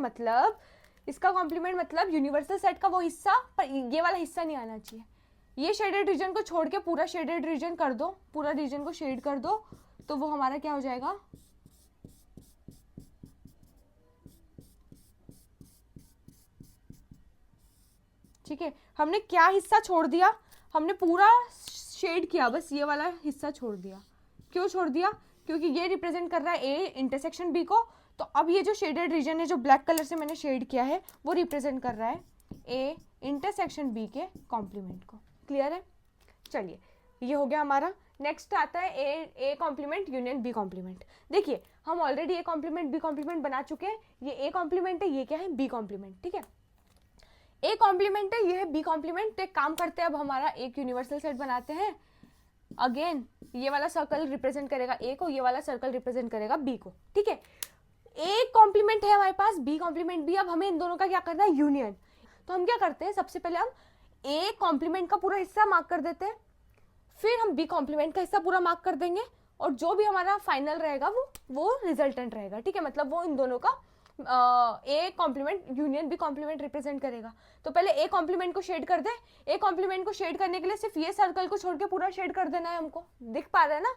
मतलब यूनिवर्सल सेट का वो हिस्सा, पर ये वाला हिस्सा नहीं आना चाहिए। ये शेडेड रीजन को छोड़ के पूरा शेडेड रीजन कर दो, पूरा रीजन को शेड कर दो, तो वो हमारा क्या हो जाएगा? ठीक है, हमने क्या हिस्सा छोड़ दिया? हमने पूरा शेड किया, बस ये वाला हिस्सा छोड़ दिया। क्यों छोड़ दिया? क्योंकि ये रिप्रेजेंट कर रहा है ए इंटरसेक्शन बी को, तो अब ये जो शेडेड रीजन है, जो ब्लैक कलर से मैंने शेड किया है, वो रिप्रेजेंट कर रहा है ए इंटरसेक्शन बी के कॉम्प्लीमेंट को। क्लियर है? चलिए, ये हो गया हमारा। नेक्स्ट आता है A complement union B complement. देखिए, हम already A complement B complement बना चुके हैं। ये ए कॉम्प्लीमेंट है, ये क्या है? बी कॉम्प्लीमेंट, ठीक है। ए कॉम्प्लीमेंट है, ये है बी कॉम्प्लीमेंट। एक काम करते हैं, अब हमारा एक यूनिवर्सल सेट बनाते हैं। अगेन ये वाला सर्कल रिप्रेजेंट करेगा ए को, ये वाला सर्कल रिप्रेजेंट करेगा बी को, ठीक है। ए कॉम्प्लीमेंट है हमारे पास, बी कॉम्प्लीमेंट भी। अब हमें इन दोनों का क्या करना है? यूनियन। तो हम क्या करते हैं? सबसे पहले हम ए कॉम्प्लीमेंट का पूरा हिस्सा मार्क कर देते हैं, फिर हम बी कॉम्प्लीमेंट का हिस्सा पूरा मार्क कर देंगे, और जो भी हमारा फाइनल रहेगा वो रिजल्टेंट रहेगा, ठीक है। मतलब वो इन दोनों का A complement union B complement represent करेगा। तो पहले ए कॉम्प्लीमेंट को शेड कर दे। ए कॉम्प्लीमेंट को शेड करने के लिए सिर्फ ये सर्कल को छोड़ के पूरा शेड कर देना है हमको। दिख पा रहा है ना?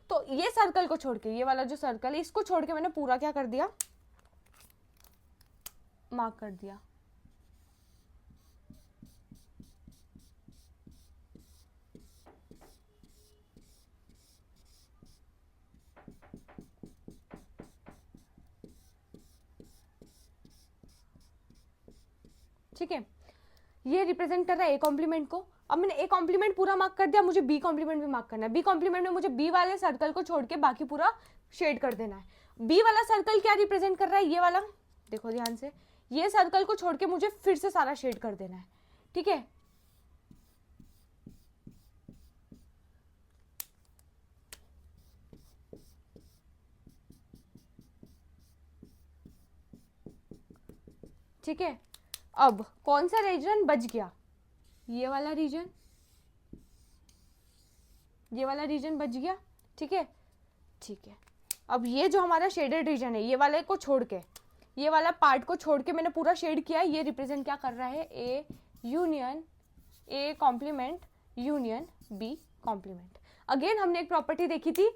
तो ये सर्कल को छोड़ के, ये वाला जो सर्कल है, इसको छोड़ के मैंने पूरा क्या कर दिया? मार्क कर दिया। ठीक है, ये रिप्रेजेंट कर रहा है ए कॉम्प्लीमेंट को। अब मैंने ए कॉम्प्लीमेंट पूरा मार्क कर दिया, मुझे बी कॉम्प्लीमेंट भी मार्क करना है। बी कॉम्प्लीमेंट में मुझे बी वाले सर्कल को छोड़ के बाकी पूरा शेड कर देना है। बी वाला सर्कल क्या रिप्रेजेंट कर रहा है? ये वाला, देखो ध्यान से, ये सर्कल को छोड़ के मुझे फिर से सारा शेड कर देना है, ठीक है। ठीक है, अब कौन सा रीजन बच गया? ये वाला रीजन, ये वाला रीजन बच गया, ठीक है। ठीक है, अब ये जो हमारा शेडेड रीजन है, ये वाले को छोड़ के, ये वाला पार्ट को छोड़ के मैंने पूरा शेड किया है। ये रिप्रेजेंट क्या कर रहा है? A union A complement union B complement. Again हमने एक प्रॉपर्टी देखी थी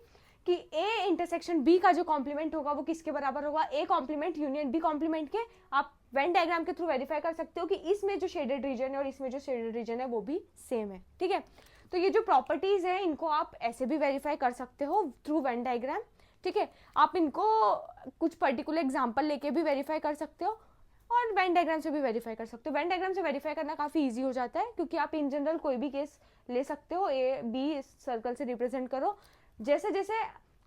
कि ए इंटरसेक्शन बी का जो कॉम्प्लीमेंट होगा वो किसके बराबर होगा? A complement union B complement के। आप वेन डायग्राम के थ्रू वेरीफाई कर सकते हो कि इसमें जो शेडेड रीजन है और इसमें जो शेडेड रीजन है वो भी सेम है, ठीक है। तो ये जो प्रॉपर्टीज है इनको आप ऐसे भी वेरीफाई कर सकते हो थ्रू वेन डायग्राम, ठीक है। आप इनको कुछ पर्टिकुलर एग्जांपल लेके भी वेरीफाई कर सकते हो और वेन डायग्राम से भी वेरीफाई कर सकते हो। वेन डायग्राम से वेरीफाई करना काफ़ी इजी हो जाता है क्योंकि आप इन जनरल कोई भी केस ले सकते हो, ए बी सर्कल से रिप्रेजेंट करो, जैसे जैसे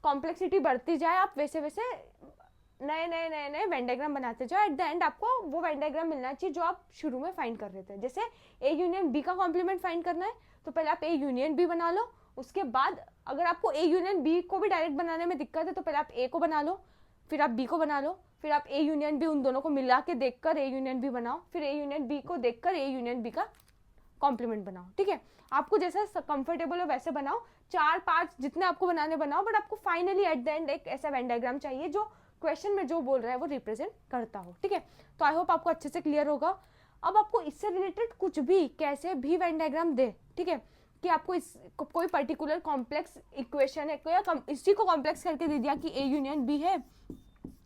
कॉम्प्लेक्सिटी बढ़ती जाए आप वैसे वैसे नए नए नए नए वेन डायग्राम बनाते जाओ। एट द एंड आपको वो वेन डायग्राम मिलना चाहिए जो आप शुरू में फाइंड कर रहे थे। जैसे ए यूनियन बी का कॉम्प्लीमेंट फाइंड करना है तो पहले आप ए यूनियन बी बना लो, उसके बाद अगर आपको ए यूनियन बी को भी डायरेक्ट बनाने में दिक्कत है तो पहले आप ए को बना लो, फिर आप बी को बना लो, फिर आप ए यूनियन बी उन दोनों को मिला के देखकर ए यूनियन बी बनाओ, फिर ए यूनियन बी को देखकर ए यूनियन बी का कॉम्प्लीमेंट बनाओ, ठीक है। आपको जैसा कंफर्टेबल हो वैसे बनाओ, 4-5 जितने आपको बनाने बनाओ, बट आपको फाइनली एट द एंड एक ऐसा वेन डायग्राम चाहिए जो क्वेश्चन में जो बोल रहा है वो रिप्रेजेंट करता हो, ठीक है। तो आई होप आपको अच्छे से क्लियर होगा। अब आपको इससे रिलेटेड कुछ भी कैसे भी वेन डायग्राम दे, ठीक है, कि आपको इस कोई पर्टिकुलर कॉम्प्लेक्स इक्वेशन है या इसी को कॉम्प्लेक्स करके दे दिया कि ए यूनियन बी है,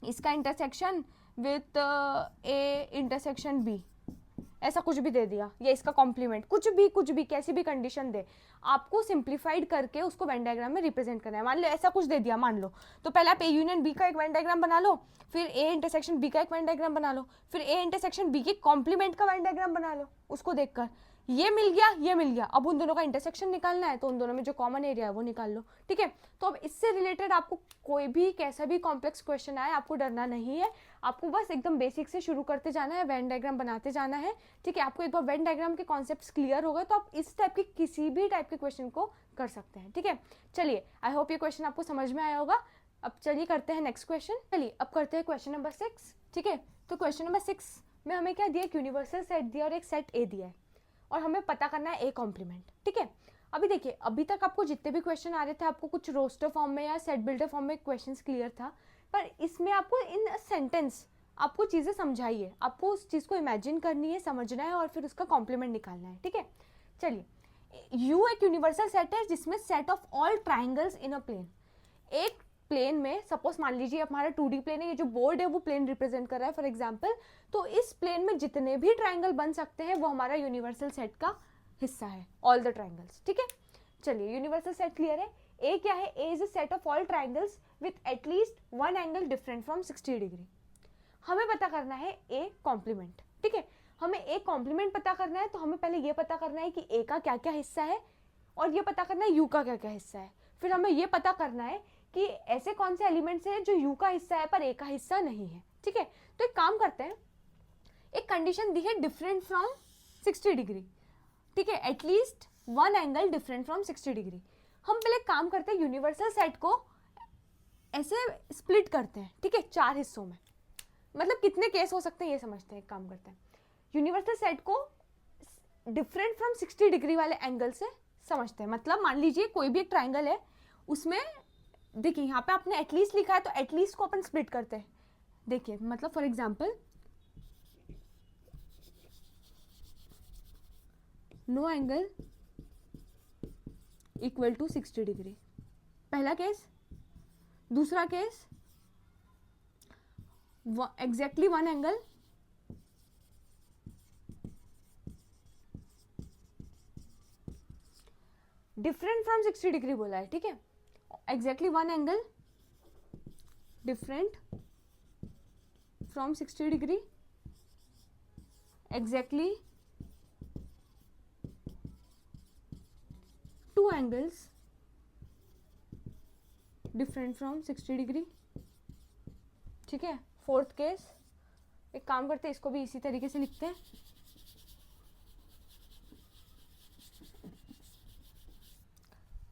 इसका intersection with A intersection B, ऐसा कुछ भी दे दिया, या इसका कॉम्प्लीमेंट, कुछ भी कैसी भी कंडीशन दे, आपको सिंप्लीफाइड करके उसको वेन डायग्राम में रिप्रेजेंट करना है। मान लो ऐसा कुछ दे दिया, मान लो, तो पहले आप ए यूनियन बी का एक वेन डायग्राम बना लो, फिर ए इंटरसेक्शन बी का एक वेन डायग्राम बना लो, फिर ए इंटरसेक्शन बी के कॉम्प्लीमेंट का वेन डायग्राम बना लो, उसको देखकर ये मिल गया, अब उन दोनों का इंटरसेक्शन निकालना है तो उन दोनों में जो कॉमन एरिया है वो निकाल लो, ठीक है। तो अब इससे रिलेटेड आपको कोई भी कैसा भी कॉम्प्लेक्स क्वेश्चन आए आपको डरना नहीं है, आपको बस एकदम बेसिक से शुरू करते जाना है, वेन डायग्राम बनाते जाना है, ठीक है। आपको एक बार वेन डायग्राम के कॉन्सेप्ट्स क्लियर हो गए तो आप इस टाइप के किसी भी टाइप के क्वेश्चन को कर सकते हैं, ठीक है। चलिए, आई होप ये क्वेश्चन आपको समझ में आया होगा। अब चलिए करते हैं नेक्स्ट क्वेश्चन। चलिए अब करते हैं क्वेश्चन नंबर 6, ठीक है। तो क्वेश्चन नंबर 6 में हमें क्या दिया, एक यूनिवर्सल सेट दिया और एक सेट ए दिया है और हमें पता करना है ए कॉम्प्लीमेंट, ठीक है। अभी देखिए, अभी तक आपको जितने भी क्वेश्चन आ रहे थे आपको कुछ रोस्टर फॉर्म में या सेट बिल्डर फॉर्म में क्वेश्चंस क्लियर था, पर इसमें आपको इन सेंटेंस आपको चीज़ें समझाइए, आपको उस चीज़ को इमेजिन करनी है, समझना है और फिर उसका कॉम्प्लीमेंट निकालना है, ठीक है। चलिए, यू एक यूनिवर्सल सेट है जिसमें set of all triangles in a plane, एक प्लेन में, सपोज मान लीजिए हमारा 2D प्लेन है, ये जो बोर्ड है वो प्लेन रिप्रेजेंट कर रहा है फॉर एग्जांपल, तो इस प्लेन में जितने भी ट्राइंगल बन सकते हैं वो हमारा यूनिवर्सल सेट का हिस्सा है, ऑल द ट्राइंगल्स, ठीक है। चलिए, यूनिवर्सल सेट क्लियर है। ए क्या है, A is a set of all triangles with at least one angle different from 60 degree. हमें पता करना है ए कॉम्प्लीमेंट, ठीक है। हमें ए कॉम्प्लीमेंट पता करना है तो हमें पहले ये पता करना है कि ए का क्या क्या हिस्सा है और ये पता करना है यू का क्या क्या हिस्सा है। फिर हमें ये पता करना है कि ऐसे कौन से एलिमेंट्स हैं जो यू का हिस्सा है पर ए का हिस्सा नहीं है, ठीक है। तो एक काम करते हैं, एक कंडीशन दी है डिफरेंट फ्रॉम 60 डिग्री, ठीक है, at least one angle different from 60 degree. हम पहले काम करते हैं, यूनिवर्सल सेट को ऐसे स्प्लिट करते हैं, ठीक है, 4 हिस्सों में। मतलब कितने केस हो सकते हैं ये समझते हैं। एक काम करते हैं, यूनिवर्सल सेट को डिफरेंट फ्रॉम 60 डिग्री वाले एंगल से समझते हैं। मतलब मान लीजिए कोई भी एक ट्राइंगल है, उसमें देखिए यहाँ पे आपने एटलीस्ट लिखा है तो एटलीस्ट को अपन स्प्लिट करते हैं। देखिए, मतलब for example no angle equal to 60 degree, पहला केस। दूसरा case, exactly one angle different from 60 degree बोला है, ठीक है। Exactly one angle different from 60 degree, exactly two angles different from 60 degree, ठीक है। फोर्थ केस, एक काम करते हैं, इसको भी इसी तरीके से लिखते हैं।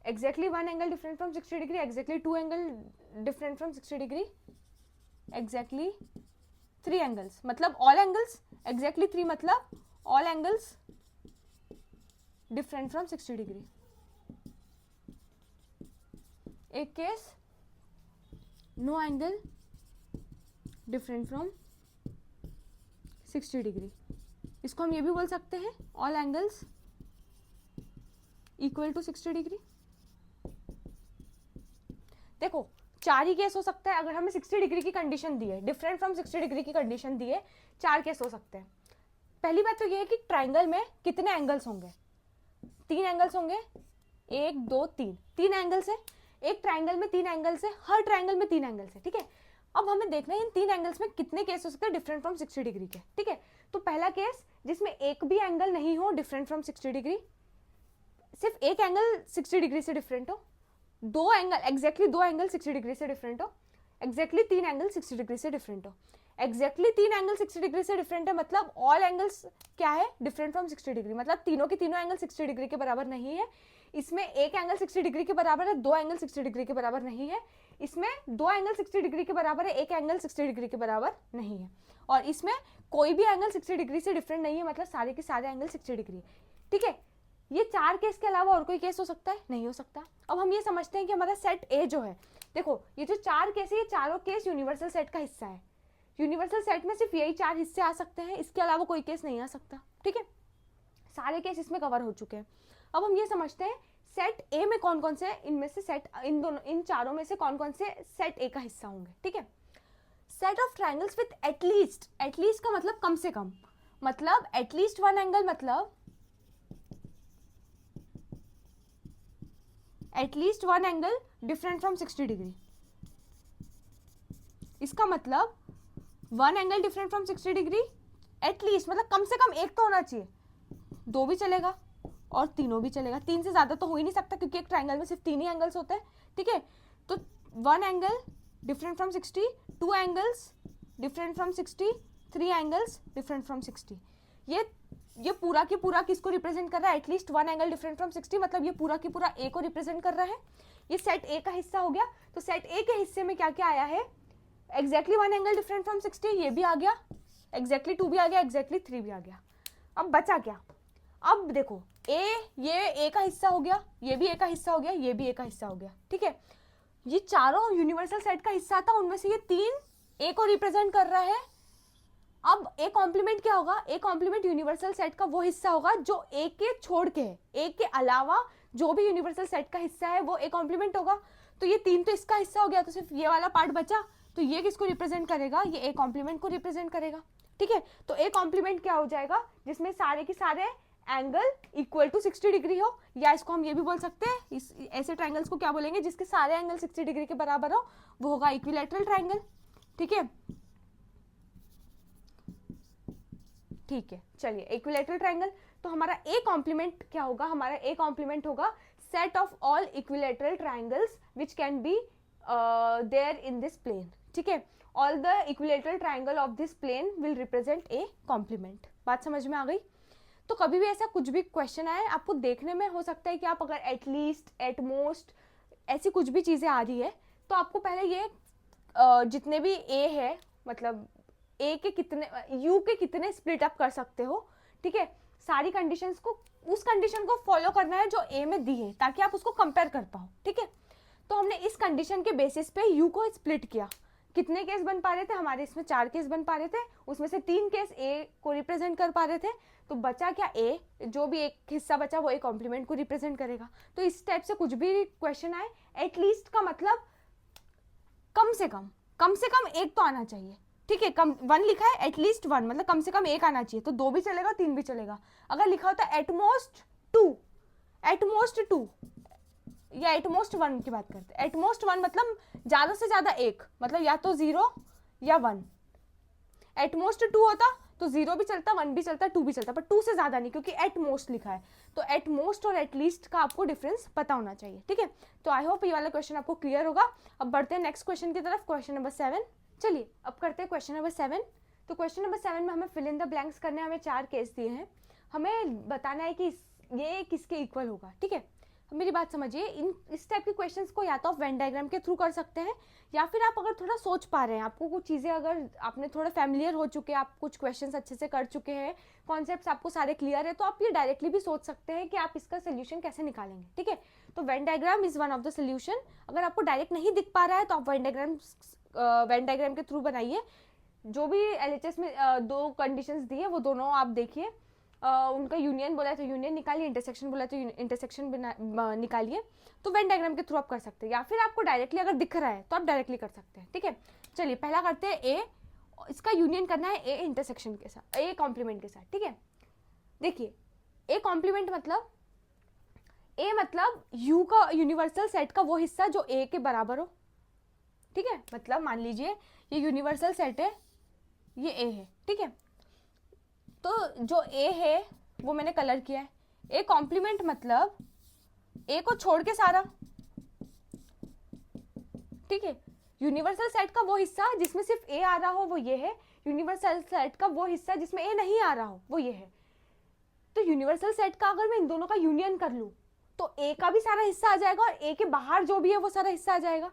Exactly one angle different from 60 degree, exactly two angle different from 60 degree, exactly 3 angles, मतलब ऑल एंगल्स, एग्जैक्टली 3 मतलब all angles different from 60 degree. एक case, no angle different from 60 degree, इसको हम ये भी बोल सकते हैं all angles equal to 60 degree. देखो, 4 ही केस हो सकता है। अगर हमें 60 डिग्री की कंडीशन दी है, डिफरेंट फ्रॉम 60 डिग्री की कंडीशन दी है, 4 केस हो सकते हैं। पहली बात तो ये है कि ट्राइंगल में कितने एंगल्स होंगे, 3 एंगल्स होंगे, 1 2 3, 3 एंगल्स है, एक ट्राइंगल में 3 एंगल्स है, हर ट्राइंगल में 3 एंगल्स है, ठीक है। अब हमें देखना है इन 3 एंगल्स में कितने केस हो सकते हैं डिफरेंट फ्रॉम 60 डिग्री के, ठीक है। तो पहला केस जिसमें एक भी एंगल नहीं हो डिफरेंट फ्रॉम 60 डिग्री, सिर्फ एक एंगल 60 डिग्री से डिफरेंट हो, दो एंगल एग्जैक्टली 2 एंगल 60 डिग्री से डिफरेंट हो, एग्जैक्टली 3 एंगल 60 डिग्री से डिफरेंट हो। एग्जैक्टली 3 एंगल 60 डिग्री से डिफरेंट है मतलब ऑल एंगल्स क्या है डिफरेंट फ्रॉम 60 डिग्री, मतलब तीनों के तीनों एंगल 60 डिग्री के बराबर नहीं है। इसमें एक एंगल 60 डिग्री के बराबर है, 2 एंगल 60 डिग्री के बराबर नहीं है। इसमें 2 एंगल 60 डिग्री के बराबर है, एक एंगल 60 डिग्री के बराबर नहीं है। और इसमें कोई भी एंगल 60 डिग्री से डिफरेंट नहीं है, मतलब सारे के सारे एंगल 60 डिग्री, ठीक है। ये 4 केस के अलावा और कोई केस हो सकता है? नहीं हो सकता। अब हम ये समझते हैं कि हमारा सेट ए जो है, देखो ये जो 4 केस है ये चारों केस यूनिवर्सल सेट का हिस्सा है। यूनिवर्सल सेट में सिर्फ यही 4 हिस्से आ सकते हैं, इसके अलावा कोई केस नहीं आ सकता, ठीक है। सारे केस इसमें कवर हो चुके हैं। अब हम ये समझते हैं सेट ए में कौन कौन से इनमें से सेट इन चारों में से कौन कौन से सेट ए का हिस्सा होंगे, ठीक है। Set of triangles with at least, at least का मतलब कम से कम, मतलब एटलीस्ट 1 एंगल, मतलब at least 1 angle different from 60 degree. इसका मतलब 1 angle different from 60 degree at least, मतलब कम से कम एक तो होना चाहिए, 2 भी चलेगा और तीनों भी चलेगा, 3 से ज्यादा तो हो ही नहीं सकता क्योंकि एक ट्राइंगल में सिर्फ 3 ही एंगल्स होते हैं, ठीक है। तो 1 angle different from 60, 2 angles different from 60, 3 angles different from 60। ये पूरा की पूरा किसको रिप्रेजेंट कर रहा है? एटलीस्ट 1 एंगल डिफरेंट फ्रॉम 60, मतलब ये पूरा की पूरा ए को रिप्रेजेंट कर रहा है। ये सेट ए का हिस्सा हो गया। तो सेट ए के हिस्से में क्या क्या आया है? एग्जैक्टली 1 एंगल डिफरेंट फ्रॉम 60 ये भी आ गया, एग्जैक्टली 2 भी आ गया, एग्जैक्टली 3 भी आ गया। अब बचा क्या? अब देखो ये ए का हिस्सा हो गया, ये भी ए का हिस्सा हो गया, ये भी ए का हिस्सा हो गया, ठीक है। ये चारों यूनिवर्सल सेट का हिस्सा था, उनमें से ये 3 ए को रिप्रेजेंट कर रहा है। अब ए कॉम्प्लीमेंट क्या होगा? ए कॉम्प्लीमेंट यूनिवर्सल सेट का वो हिस्सा होगा जो ए के छोड़ के है, ए के अलावा जो भी यूनिवर्सल सेट का हिस्सा है वो ए कॉम्प्लीमेंट होगा। तो ये 3 तो इसका हिस्सा हो गया, तो सिर्फ ये वाला पार्ट बचा, तो ये किसको रिप्रेजेंट करेगा? ये ए कॉम्प्लीमेंट को रिप्रेजेंट करेगा, ठीक है। तो ए कॉम्प्लीमेंट क्या हो जाएगा? जिसमें सारे के सारे एंगल इक्वल टू 60 डिग्री हो, या इसको हम ये भी बोल सकते हैं, इस ऐसे ट्राइंगल्स को क्या बोलेंगे? जिसके सारे एंगल 60 डिग्री के बराबर हो, वो होगा इक्विलैटरल ट्राइंगल, ठीक है। ठीक है, चलिए इक्विलैटरल ट्राइंगल। तो हमारा ए कॉम्प्लीमेंट क्या होगा? हमारा ए कॉम्प्लीमेंट होगा set of all equilateral triangles which can be there in this plane, ठीक है। All the equilateral triangle of this plane will represent A complement. बात समझ में आ गई? तो कभी भी ऐसा कुछ भी क्वेश्चन आए, आपको देखने में हो सकता है कि आप अगर एटलीस्ट, एटमोस्ट ऐसी कुछ भी चीज़ें आ रही है, तो आपको पहले ये जितने भी ए है, मतलब ए के कितने, यू के कितने स्प्लिट अप कर सकते हो, ठीक है, सारी कंडीशंस को, उस कंडीशन को फॉलो करना है जो ए में दी है, ताकि आप उसको कंपेयर कर पाओ, ठीक है। तो हमने इस कंडीशन के बेसिस पे यू को स्प्लिट किया। कितने केस बन पा रहे थे? हमारे इसमें 4 केस बन पा रहे थे, उसमें से 3 केस ए को रिप्रेजेंट कर पा रहे थे, तो बचा क्या? ए, जो भी एक हिस्सा बचा वो ए कॉम्प्लीमेंट को रिप्रेजेंट करेगा। तो इस टाइप से कुछ भी क्वेश्चन आए, एटलीस्ट का मतलब कम से कम एक तो आना चाहिए, ठीक है। कम 1 लिखा है, एटलीस्ट 1 मतलब कम से कम एक आना चाहिए, तो 2 भी चलेगा, 3 भी चलेगा। अगर लिखा होता है एटमोस्ट 2 या एटमोस्ट 1 की बात करते हैं, एटमोस्ट 1 मतलब ज्यादा से ज्यादा एक, मतलब या तो 0 या 1। एटमोस्ट 2 होता तो 0 भी चलता, 1 भी चलता, 2 भी चलता, पर 2 से ज्यादा नहीं, क्योंकि एटमोस्ट लिखा है। तो एटमोस्ट और एटलीस्ट का आपको डिफरेंस पता होना चाहिए, ठीक है। तो आई होप ये वाला क्वेश्चन आपको क्लियर होगा। अब बढ़ते हैं नेक्स्ट क्वेश्चन की तरफ, क्वेश्चन नंबर 7। चलिए अब करते हैं क्वेश्चन नंबर 7। तो क्वेश्चन नंबर 7 में हमें फिल इन द ब्लैंक्स करने, हमें 4 केस दिए हैं, हमें बताना है कि ये किसके इक्वल होगा, ठीक है। मेरी बात समझिए, इस टाइप के क्वेश्चंस को या तो आप वेन डायग्राम के थ्रू कर सकते हैं, या फिर आप अगर थोड़ा सोच पा रहे हैं, आपको कुछ चीज़ें अगर आपने थोड़ा फैमिलियर हो चुके हैं, आप कुछ क्वेश्चंस अच्छे से कर चुके हैं, कॉन्सेप्ट्स आपको सारे क्लियर है, तो आप ये डायरेक्टली भी सोच सकते हैं कि आप इसका सोल्यूशन कैसे निकालेंगे, ठीक है। तो Venn diagram is one of the solution. अगर आपको डायरेक्ट नहीं दिख पा रहा है तो आप वेन डायग्राम के थ्रू बनाइए। जो भी LHS में 2 कंडीशंस दी है वो दोनों आप देखिए, उनका यूनियन बोला है तो यूनियन निकालिए, इंटरसेक्शन बोला है तो इंटरसेक्शन निकालिए। तो वेन डायग्राम के थ्रू आप कर सकते हैं, या फिर आपको डायरेक्टली अगर दिख रहा है तो आप डायरेक्टली कर सकते हैं, ठीक है। चलिए पहला करते हैं ए, इसका यूनियन करना है ए इंटरसेक्शन के साथ, ए कॉम्प्लीमेंट के साथ, ठीक है। देखिए ए कॉम्प्लीमेंट मतलब ए मतलब यू का यूनिवर्सल सेट का वो हिस्सा जो ए के बराबर हो, ठीक है। मतलब मान लीजिए ये यूनिवर्सल सेट है, ये ए है, ठीक है। तो जो ए है वो मैंने कलर किया है। ए कॉम्प्लीमेंट मतलब ए को छोड़ के सारा, ठीक है। यूनिवर्सल सेट का वो हिस्सा जिसमें सिर्फ ए आ रहा हो वो ये है, यूनिवर्सल सेट का वो हिस्सा जिसमें ए नहीं आ रहा हो वो ये है। तो यूनिवर्सल सेट का अगर मैं इन दोनों का यूनियन कर लूं तो ए का भी सारा हिस्सा आ जाएगा और ए के बाहर जो भी है वो सारा हिस्सा आ जाएगा।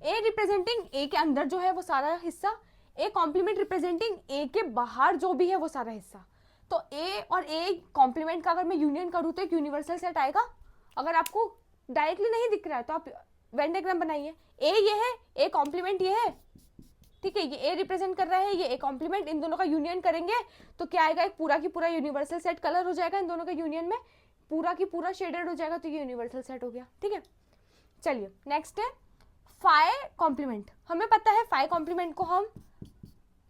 ए रिप्रेजेंटिंग ए के अंदर जो है वो सारा हिस्सा, ए कॉम्प्लीमेंट रिप्रेजेंटिंग ए के बाहर जो भी है वो सारा हिस्सा। तो ए और ए कॉम्प्लीमेंट का अगर मैं यूनियन करूँ तो एक यूनिवर्सल सेट आएगा। अगर आपको डायरेक्टली नहीं दिख रहा है तो आप वेन डायग्राम बनाइए। ए ये है, ए कॉम्प्लीमेंट ये है, ठीक है। ये ए रिप्रेजेंट कर रहा है, ये ए कॉम्प्लीमेंट, इन दोनों का यूनियन करेंगे तो क्या आएगा, एक पूरा की पूरा यूनिवर्सल सेट कलर हो जाएगा इन दोनों का यूनियन में, पूरा की पूरा शेडेड हो जाएगा, तो ये यूनिवर्सल सेट हो गया, ठीक है। चलिए नेक्स्ट है फाई कॉम्प्लीमेंट। हमें पता है फाई कॉम्प्लीमेंट को हम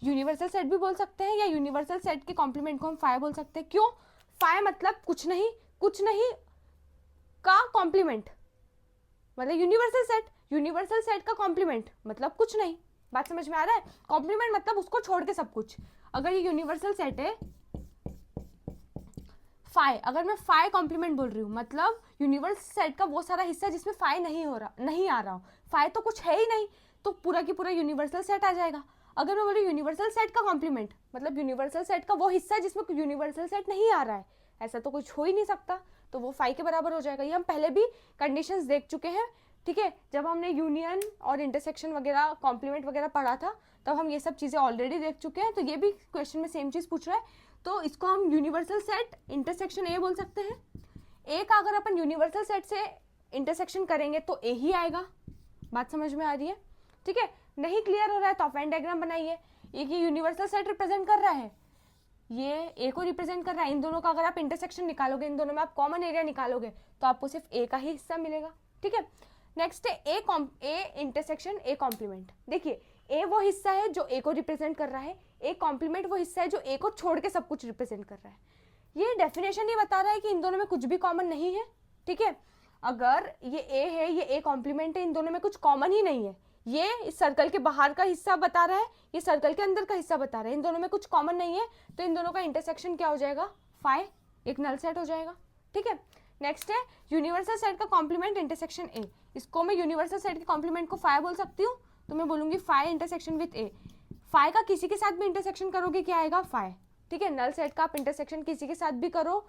यूनिवर्सल सेट भी बोल सकते हैं या यूनिवर्सल सेट के कॉम्प्लीमेंट को हम फाई बोल सकते हैं। क्यों? फाई मतलब कुछ नहीं का कॉम्प्लीमेंट, मतलब यूनिवर्सल सेट का कॉम्प्लीमेंट मतलब कुछ नहीं। बात समझ में आ रहा है? कॉम्प्लीमेंट मतलब उसको छोड़ के सब कुछ। अगर ये यूनिवर्सल सेट है फाई, अगर मैं फाई कॉम्प्लीमेंट बोल रही हूँ मतलब यूनिवर्सल सेट का वो सारा हिस्सा जिसमें फाई नहीं आ रहा हो, फाई तो कुछ है ही नहीं, तो पूरा की पूरा यूनिवर्सल सेट आ जाएगा। अगर मैं बोल रही यूनिवर्सल सेट का कॉम्प्लीमेंट मतलब यूनिवर्सल सेट का वो हिस्सा जिसमें यूनिवर्सल सेट नहीं आ रहा है, ऐसा तो कुछ हो ही नहीं सकता, तो वो फाई के बराबर हो जाएगा। ये हम पहले भी कंडीशंस देख चुके हैं, ठीक है। जब हमने यूनियन और इंटरसेक्शन वगैरह कॉम्प्लीमेंट वगैरह पढ़ा था तब हम ये सब चीज़ें ऑलरेडी देख चुके हैं। तो ये भी क्वेश्चन में सेम चीज़ पूछ रहा है, तो इसको हम यूनिवर्सल सेट इंटरसेक्शन ए बोल सकते हैं। ए का अगर अपन यूनिवर्सल सेट से इंटरसेक्शन करेंगे तो ए ही आएगा। बात समझ में आ रही है? ठीक है। नहीं क्लियर हो रहा है तो आप वेन डायग्राम बनाइए। ये यूनिवर्सल सेट रिप्रेजेंट कर रहा है, ये ए को रिप्रेजेंट कर रहा है। इन दोनों का अगर आप इंटरसेक्शन निकालोगे, इन दोनों में आप कॉमन एरिया निकालोगे तो आपको सिर्फ ए का ही हिस्सा मिलेगा, ठीक है। नेक्स्ट है ए इंटरसेक्शन ए कॉम्प्लीमेंट। देखिए ए वो हिस्सा है जो ए को रिप्रेजेंट कर रहा है, ए कॉम्प्लीमेंट वो हिस्सा है जो ए को छोड़ के सब कुछ रिप्रेजेंट कर रहा है। ये डेफिनेशन ही बता रहा है कि इन दोनों में कुछ भी कॉमन नहीं है, ठीक है। अगर ये ए है, ये ए कॉम्प्लीमेंट है, इन दोनों में कुछ कॉमन ही नहीं है। ये इस सर्कल के बाहर का हिस्सा बता रहा है, ये सर्कल के अंदर का हिस्सा बता रहा है, इन दोनों में कुछ कॉमन नहीं है, तो इन दोनों का इंटरसेक्शन क्या हो जाएगा, फाई, एक नल सेट हो जाएगा, ठीक है। नेक्स्ट है यूनिवर्सल सेट का कॉम्प्लीमेंट इंटरसेक्शन ए। इसको मैं यूनिवर्सल सेट के कॉम्प्लीमेंट को फाई बोल सकती हूँ, तो मैं बोलूंगी phi intersection with A. Phi का किसी के साथ भी इंटरसेक्शन करोगे क्या आएगा, फाई, ठीक है। नल सेट का आप इंटरसेक्शन किसी के साथ भी करो,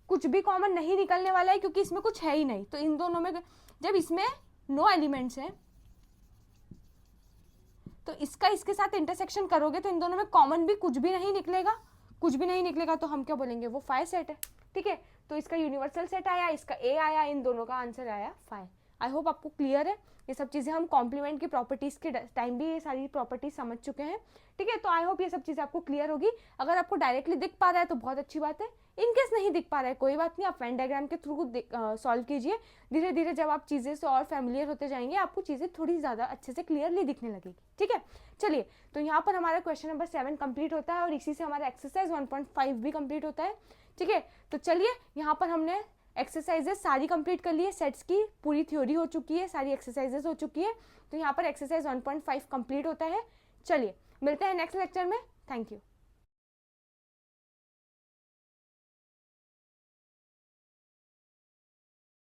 कुछ भी कॉमन नहीं निकलने वाला है क्योंकि इसमें कुछ है ही नहीं। तो इन दोनों में जब इसमें नो एलिमेंट्स है तो इसका इसके साथ इंटरसेक्शन करोगे तो इन दोनों में कॉमन भी कुछ भी नहीं निकलेगा, तो हम क्या बोलेंगे, वो फाई सेट है, ठीक है। तो इसका यूनिवर्सल सेट आया, इसका ए आया, इन दोनों का आंसर आया फाई। आई होप आपको क्लियर है। ये सब चीज़ें हम कॉम्प्लीमेंट की प्रॉपर्टीज़ के टाइम भी ये सारी प्रॉपर्टीज समझ चुके हैं, ठीक है। तो आई होप ये सब चीज़ें आपको क्लियर होगी। अगर आपको डायरेक्टली दिख पा रहा है तो बहुत अच्छी बात है, इनकेस नहीं दिख पा रहा है कोई बात नहीं, आप वेन डायग्राम के थ्रू सॉल्व कीजिए। धीरे धीरे जब आप चीज़ें से और फैमिलियर होते जाएंगे आपको चीज़ें थोड़ी ज़्यादा अच्छे से क्लियरली दिखने लगेगी, ठीक है। चलिए, तो यहाँ पर हमारा क्वेश्चन नंबर 7 कंप्लीट होता है और इसी से हमारा एक्सरसाइज 1.5 भी कंप्लीट होता है, ठीक है। तो चलिए, यहाँ पर हमने एक्सरसाइजेस सारी कंप्लीट कर ली है, सेट्स की पूरी थ्योरी हो चुकी है, सारी एक्सरसाइजेस हो चुकी है। तो यहाँ पर एक्सरसाइज 1.5 कंप्लीट होता है। चलिए मिलते हैं नेक्स्ट लेक्चर में। Thank you.